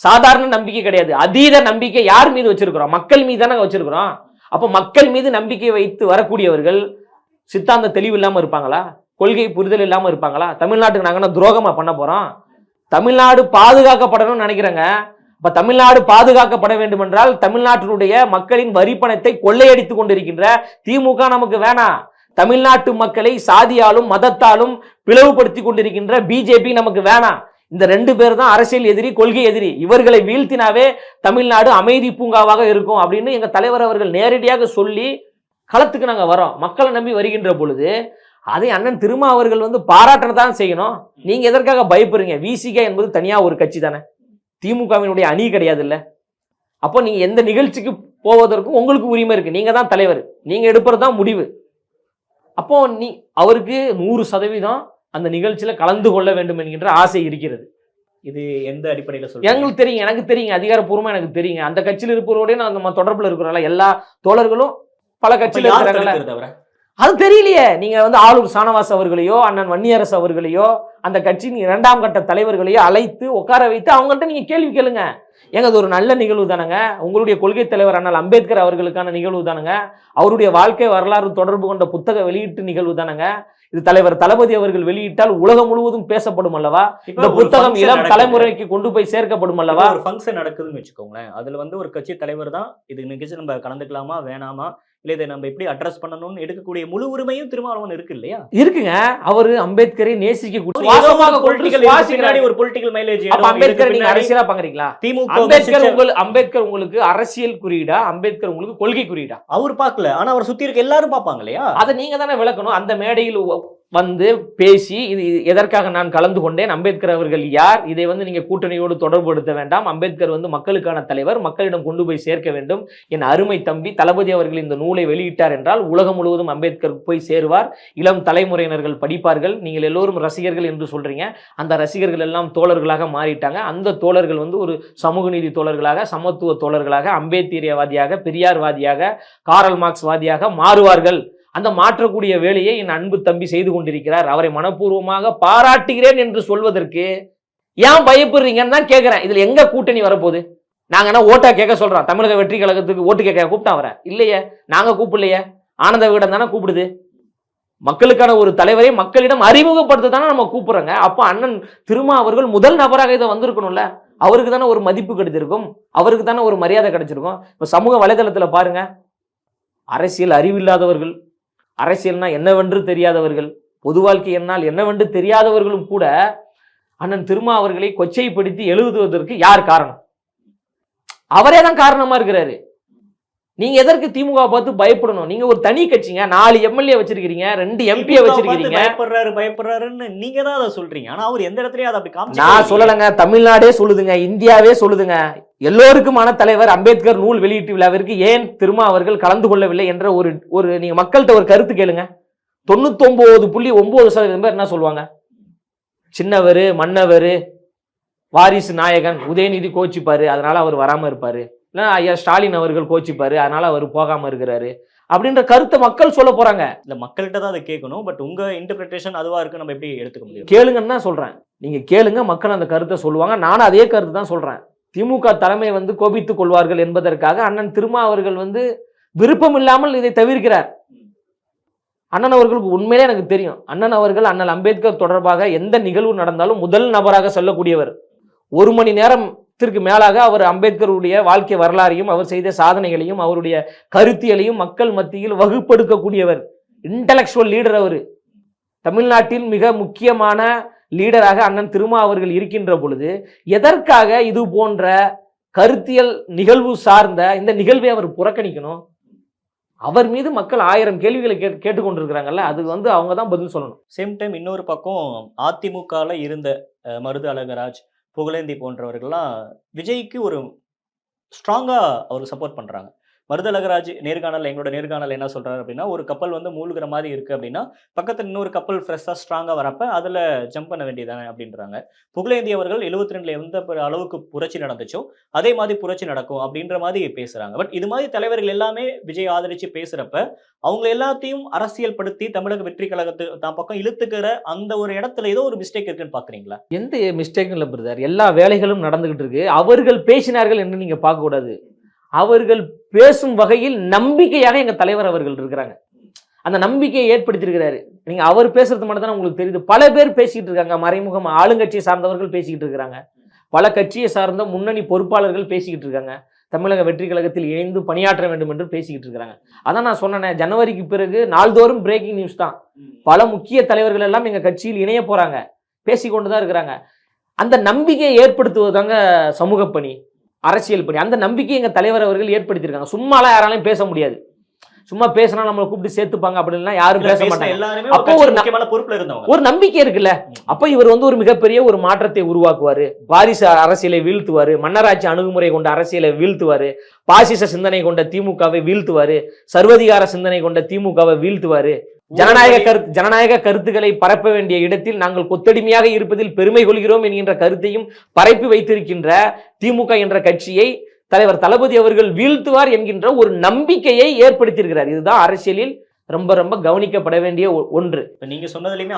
A: சாதாரண நம்பிக்கை கிடையாது, அதீத நம்பிக்கை யார் மீது வச்சிருக்கிறோம்? மக்கள் மீது தானே வச்சிருக்கிறோம். அப்ப மக்கள் மீது நம்பிக்கை வைத்து வரக்கூடியவர்கள் சித்தாந்த தெளிவு இல்லாம இருப்பாங்களா? கொள்கை புரிதல் இல்லாம இருப்பாங்களா? தமிழ்நாட்டுக்கு நாங்க துரோகமா பண்ண போறோம்? தமிழ்நாடு பாதுகாக்கப்படணும்னு நினைக்கிறேங்க. இப்ப தமிழ்நாடு பாதுகாக்கப்பட வேண்டும் என்றால் தமிழ்நாட்டினுடைய மக்களின் வரி பணத்தை கொள்ளையடித்துக் கொண்டிருக்கின்ற திமுக நமக்கு வேணாம். தமிழ்நாட்டு மக்களை சாதியாலும் மதத்தாலும் பிளவுபடுத்தி கொண்டிருக்கின்ற பிஜேபி நமக்கு வேணாம். இந்த 2 பேர் தான் அரசியல் எதிரி, கொள்கை எதிரி. இவர்களை வீழ்த்தினாவே தமிழ்நாடு அமைதி பூங்காவாக இருக்கும் அப்படின்னு எங்க தலைவர் அவர்கள் நேரடியாக சொல்லி களத்துக்கு நாங்க வரோம். மக்களை நம்பி வருகின்ற பொழுது அதை அண்ணன் திருமா அவர்கள் வந்து பாராட்டதான் செய்யணும். நீங்க எதற்காக பயப்படுறீங்க? விசிகா என்பது தனியா ஒரு கட்சி தானே, திமுகவினுடைய அணி கிடையாது இல்ல. அப்போ நீங்க எந்த நிகழ்ச்சிக்கு போவதற்கும் உங்களுக்கு உரிமை இருக்கு. நீங்க தான் தலைவர், நீங்க எடுப்பதுதான் முடிவு. அப்போ அவருக்கு 100% அந்த நிகழ்ச்சியில கலந்து கொள்ள வேண்டும் என்கின்ற ஆசை இருக்கிறது.
B: இது எந்த அடிப்படையில சொல்றீங்க?
A: எங்களுக்கு தெரியும், எனக்கு தெரியுங்க, அதிகாரப்பூர்வமா எனக்கு தெரியுங்க. அந்த கட்சியில் இருப்பவரோட நம்ம தொடர்புல இருக்கிறோம்ல, எல்லா தோழர்களும் பல கட்சியில இருக்கிறாங்கல்ல, அது தெரியலையே. நீங்க வந்து ஆளூர் சானவாஸ் அவர்களையோ அண்ணன் வன்னியரசு அவர்களையோ அந்த கட்சியின் 2ஆம் கட்ட தலைவர்களையோ அழைத்து உட்கார வைத்து அவங்கள்ட்ட நீங்க கேள்வி கேளுங்க. ஏங்க அது ஒரு நல்ல நிகழ்வு தானுங்க. உங்களுடைய கொள்கை தலைவர் அண்ணல் அம்பேத்கர் அவர்களுக்கான நிகழ்வு தானுங்க. அவருடைய வாழ்க்கை வரலாறு தொடர்பு கொண்ட புத்தக வெளியீட்டு நிகழ்வு தானுங்க. இது தலைவர் தளபதி அவர்கள் வெளியிட்டால் உலகம் முழுவதும் பேசப்படும் அல்லவா? இந்த புத்தகம் இளம் தலைமுறைக்கு கொண்டு போய் சேர்க்கப்படும் அல்லவா?
B: ஒரு ஃபங்க்ஷன் நடக்குதுன்னு வச்சுக்கோங்களேன், அதுல வந்து ஒரு கட்சி தலைவர் தான் இது நிகழ்ச்சி நம்ம கலந்துக்கலாமா வேணாமா, இல்ல இதை நம்ம எப்படி அட்ரஸ் பண்ணணும்னு எடுக்கக்கூடிய முழு உரிமையும் திருமாவளவன் இருக்கு இல்லையா?
A: இருக்குங்க. அவரு அம்பேத்கரை நேசிக்கக்கூடிய
B: ஒரு பொலிட்டிக்கல் மைலேஜ்.
A: அம்பேத்கர் நீங்க அரசியலா பாக்குறீங்களா? திமுக அம்பேத்கர் உங்களுக்கு அரசியல் குறியீடா, அம்பேத்கர் உங்களுக்கு கொள்கை குறியீடா?
B: அவர் பார்க்கல, ஆனா அவர் சுத்தி இருக்க எல்லாரும் பார்ப்பாங்க இல்லையா?
A: அதை நீங்க தானே விளக்கணும். அந்த மேடையில் வந்து பேசி இது எதற்காக நான் கலந்து கொண்டேன், அம்பேத்கர் அவர்கள் யார், இதை வந்து நீங்க கூட்டணியோடு தொடர்புபடுத்த வேண்டாம், அம்பேத்கர் வந்து மக்களுக்கான தலைவர், மக்களிடம் கொண்டு போய் சேர்க்க வேண்டும், என் அருமை தம்பி தளபதி அவர்கள் இந்த நூலை வெளியிட்டார் என்றால் உலகம் முழுவதும் அம்பேத்கர் போய் சேருவார், இளம் தலைமுறையினர்கள் படிப்பார்கள், நீங்கள் எல்லோரும் ரசிகர்கள் என்று சொல்றீங்க, அந்த ரசிகர்கள் எல்லாம் தோழர்களாக மாறிட்டாங்க. அந்த தோழர்கள் வந்து ஒரு சமூக நீதி தோழர்களாக, சமத்துவ தோழர்களாக, அம்பேத்கரியவாதியாக, பெரியார்வாதியாக, காரல் மார்க்ஸ் வாதியாக மாறுவார்கள். அந்த மாற்றக்கூடிய வேலையை என் அன்பு தம்பி செய்து கொண்டிருக்கிறார், அவரை மனப்பூர்வமாக பாராட்டுகிறேன் என்று சொல்வதற்கு ஏன் பயப்படுறீங்கன்னு தான் கேட்கிறேன். இதுல எங்க கூட்டணி வரப்போகுது? நாங்க என்ன ஓட்டா கேட்க சொல்றோம்? தமிழக வெற்றி கழகத்துக்கு ஓட்டு கேட்க கூப்பிட்டா வர இல்லையே, நாங்க கூப்பிடலையே, ஆனந்த விகடன் தானே கூப்பிடுது. மக்களுக்கான ஒரு தலைவரை மக்களிடம் அறிமுகப்படுத்த தானே நம்ம கூப்பிடுறோங்க. அப்போ அண்ணன் திருமா அவர்கள் முதல் நபராக இதை வந்திருக்கணும்ல. அவருக்கு தானே ஒரு மதிப்பு கிடைச்சிருக்கும், அவருக்கு தானே ஒரு மரியாதை கிடைச்சிருக்கும். இப்போ சமூக வலைதளத்துல பாருங்க, அரசியல் அறிவில்லாதவர்கள், அரசியல்னா என்னவென்று தெரியாதவர்கள், பொது வாழ்க்கை என்னால் என்னவென்று தெரியாதவர்களும் கூட அண்ணன் திருமா அவர்களை கொச்சைப்படுத்தி எழுதுவதற்கு யார் காரணம்? அவரே தான் காரணமா இருக்கிறாரு. நீங்க எதற்கு திமுக பார்த்து பயப்படணும்? நீங்க ஒரு தனி கட்சிங்க, 4 எம்எல்ஏ வச்சிருக்கீங்க, 2 எம்பியை வச்சிருக்கீங்க.
B: பயப்படுறாருன்னு நீங்க தான் அதை சொல்றீங்க. ஆனா அவர் எந்த இடத்துலயும் அதை அப்படி காமிச்சு
A: நான் சொல்லலைங்க, தமிழ்நாடே சொல்லுதுங்க, இந்தியாவே சொல்லுதுங்க. எல்லோருக்குமான தலைவர் அம்பேத்கர் நூல் வெளியீட்டு விழாவிற்கு ஏன் திருமா அவர்கள் கலந்து கொள்ளவில்லை என்ற ஒரு நீங்க மக்கள்கிட்ட ஒரு கருத்து கேளுங்க. 99.9% பேர் என்ன சொல்லுவாங்க? சின்னவர், மன்னவர், வாரிசு நாயகன், உதயநிதி கோச்சிப்பாரு, அதனால அவர் வராம இருப்பாரு. இல்ல ஐயா ஸ்டாலின் அவர்கள் கோச்சிப்பாரு, அதனால அவர் போகாம இருக்கிறாரு அப்படின்ற கருத்தை மக்கள் சொல்ல போறாங்க.
B: இல்ல மக்கள்கிட்ட தான் அதை கேட்கணும். பட் உங்க இன்டர்பிரேஷன் அதுவா இருக்கு, நம்ம எப்படி எடுத்துக்க முடியும்?
A: கேளுங்கன்னு தான் சொல்றேன். நீங்க கேளுங்க, மக்கள் அந்த கருத்தை சொல்லுவாங்க. நானும் அதே கருத்து தான் சொல்றேன். திமுக தலைமை கோபித்துக் கொள்வார்கள் என்பதற்காக அண்ணன் திருமா அவர்கள் விருப்பம் இல்லாமல் இதை தவிர்க்கிறார். அண்ணன் அவர்களுக்கு உண்மையிலே எனக்கு தெரியும். அண்ணன் அவர்கள் அண்ணல் அம்பேத்கர் தொடர்பாக எந்த நிகழ்வு நடந்தாலும் முதல் நபராக சொல்லக்கூடியவர். 1 மணி நேரத்திற்கு மேலாக அவர் அம்பேத்கருடைய வாழ்க்கை வரலாறையும் அவர் செய்த சாதனைகளையும் அவருடைய கருத்தியலையும் மக்கள் மத்தியில் வகுப்படுத்தக்கூடியவர். Intellectual leader. அவர் தமிழ்நாட்டில் மிக முக்கியமான லீடராக அண்ணன் திருமா அவர்கள் இருக்கின்ற பொழுது எதற்காக இது போன்ற கருத்தியல் நிகழ்வு சார்ந்த இந்த நிகழ்வை அவர் புறக்கணிக்கணும்? அவர் மீது மக்கள் 1000 கேள்விகளை கேட்டுக்கொண்டிருக்கிறாங்கல்ல, அது அவங்க தான் பதில் சொல்லணும்.
B: சேம் டைம் இன்னொரு பக்கம் அதிமுகல இருந்த மருது அழகராஜ், புகழேந்தி போன்றவர்கள்லாம் விஜய்க்கு ஒரு ஸ்ட்ராங்கா அவர் சப்போர்ட் பண்றாங்க. மருது அழகராஜ் எங்களோட நேர்காணல் என்ன சொல்றாரு அப்படின்னா, ஒரு கப்பல் மூழ்கிற மாதிரி இருக்கு அப்படின்னா பக்கத்துல இன்னொரு கப்பல் ஃப்ரெஷ்ஷா ஸ்ட்ராங்கா வரப்ப அதுல ஜம்ப் பண்ண வேண்டியதானே அப்படின்றாங்க. புகழேந்தி அவர்கள் 72 எந்த அளவுக்கு புரட்சி நடந்துச்சோ அதே மாதிரி புரட்சி நடக்கும் அப்படின்ற மாதிரி பேசுறாங்க. பட் இது மாதிரி தலைவர்கள் எல்லாமே விஜய் ஆதரிச்சு பேசுறப்ப அவங்க எல்லாத்தையும் அரசியல் படுத்தி தமிழக வெற்றி கழகத்து தான் பக்கம் இழுத்துக்கிற அந்த ஒரு இடத்துல ஏதோ ஒரு மிஸ்டேக் இருக்குன்னு பாக்குறீங்களா?
A: எந்த மிஸ்டேக்கும் இல்லை பிரதர். எல்லா வேலைகளும் நடந்துகிட்டு இருக்கு. அவர்கள் பேசினார்கள் என்று நீங்க பார்க்க கூடாது. அவர்கள் பேசும் வகையில் நம்பிக்கையாக எங்க தலைவர் அவர்கள் இருக்கிறாங்க. அந்த நம்பிக்கையை ஏற்படுத்தியிருக்கிறாரு. நீங்க அவர் பேசுறது மட்டும் தான் உங்களுக்கு தெரியுது. பல பேர் பேசிக்கிட்டு இருக்காங்க. மறைமுகம் ஆளுங்கட்சியை சார்ந்தவர்கள் பேசிக்கிட்டு இருக்கிறாங்க. பல கட்சியை சார்ந்த முன்னணி பொறுப்பாளர்கள் பேசிக்கிட்டு இருக்காங்க. தமிழக வெற்றி கழகத்தில் இணைந்து பணியாற்ற வேண்டும் என்று பேசிக்கிட்டு இருக்கிறாங்க. அதான் நான் சொன்னேன், ஜனவரிக்கு பிறகு நாள்தோறும் பிரேக்கிங் நியூஸ் தான். பல முக்கிய தலைவர்கள் எல்லாம் எங்க கட்சியில் இணைய போறாங்க, பேசிக்கொண்டுதான் இருக்கிறாங்க. அந்த நம்பிக்கையை ஏற்படுத்துவதாங்க சமூக பணி, அரசியல் பணி. அந்த நம்பிக்கை எங்க தலைவர் அவர்கள் ஏற்படுத்தியிருக்காங்க. சும்மாலாம் யாராலையும் பேச முடியாது. சும்மா பேசினா நம்மளை கூப்பிட்டு சேர்த்துப்பாங்க அப்படின்னா யாரும் பேச மாட்டாங்க. அப்போ ஒரு நம்பிக்கை இருக்குல்ல. அப்ப இவர் ஒரு மிகப்பெரிய ஒரு மாற்றத்தை உருவாக்குவாரு. வாரிசு அரசியலை வீழ்த்துவாரு, மன்னராட்சி அணுகுமுறை கொண்ட அரசியலை வீழ்த்துவாரு, பாசிச சிந்தனை கொண்ட திமுகவை வீழ்த்துவாரு, சர்வதிகார சிந்தனை கொண்ட திமுகவை வீழ்த்துவாரு. ஜனநாயக கருத்துக்களை பரப்ப வேண்டிய இடத்தில் நாங்கள் கொத்தடிமையாக இருப்பதில் பெருமை கொள்கிறோம் என்கின்ற கருத்தையும் பரப்பி வைத்திருக்கின்ற திமுக என்ற கட்சியை தலைவர் தளபதி அவர்கள் வீழ்த்துவார் என்கின்ற ஒரு நம்பிக்கையை ஏற்படுத்தியிருக்கிறார். இதுதான் அரசியலில் ரொம்ப ரொம்ப கவனிக்கப்பட வேண்டிய ஒன்று.
B: நீங்க சொன்னதுலயுமே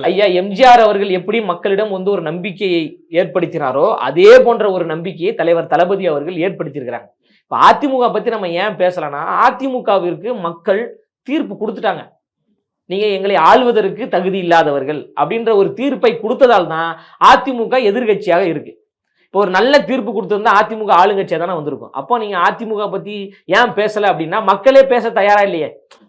A: ஐயா எம்ஜிஆர் அவர்கள் எப்படி மக்களிடம் ஒரு நம்பிக்கையை ஏற்படுத்தினாரோ அதே போன்ற ஒரு நம்பிக்கையை தலைவர் தளபதி அவர்கள் ஏற்படுத்தியிருக்கிறாங்க. இப்ப அதிமுக பத்தி நம்ம ஏன் பேசலாம்னா, அதிமுகவிற்கு மக்கள் தீர்ப்பு கொடுத்துட்டாங்க. நீங்க எங்களை ஆள்வதற்கு தகுதி இல்லாதவர்கள் அப்படின்ற ஒரு தீர்ப்பை கொடுத்ததால் தான் அதிமுக எதிர்கட்சியாக இருக்கு. இப்போ ஒரு நல்ல தீர்ப்பு கொடுத்திருந்தா அதிமுக ஆளுங்கட்சியாக தானே வந்திருக்கும். அப்போ நீங்க அதிமுக பத்தி ஏன் பேசல அப்படின்னா, மக்களே பேச தயாரா இல்லையே.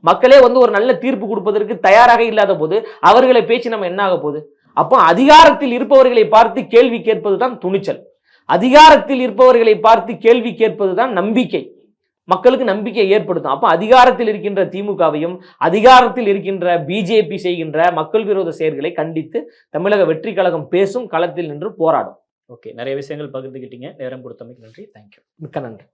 A: மக்களே ஒரு நல்ல தீர்ப்பு கொடுப்பதற்கு தயாராக இல்லாத போது அவர்களை பேச்சு நம்ம என்ன ஆக போகுது? அப்போ அதிகாரத்தில் இருப்பவர்களை பார்த்து கேள்வி கேட்பதுதான் துணிச்சல். அதிகாரத்தில் இருப்பவர்களை பார்த்து கேள்வி கேட்பதுதான் நம்பிக்கை. மக்களுக்கு நம்பிக்கை ஏற்படுத்தும். அப்போ அதிகாரத்தில் இருக்கின்ற திமுகவையும் அதிகாரத்தில் இருக்கின்ற பிஜேபி செய்கின்ற மக்கள் விரோத செயல்களை கண்டித்து தமிழக வெற்றி கழகம் பேசும், களத்தில் நின்று போராடும்.
B: ஓகே, நிறைய விஷயங்கள் பகிர்ந்துக்கிட்டீங்க. நேரம் கொடுத்தமைக்கு நன்றி. தேங்க்யூ.
A: மிக்க நன்றி.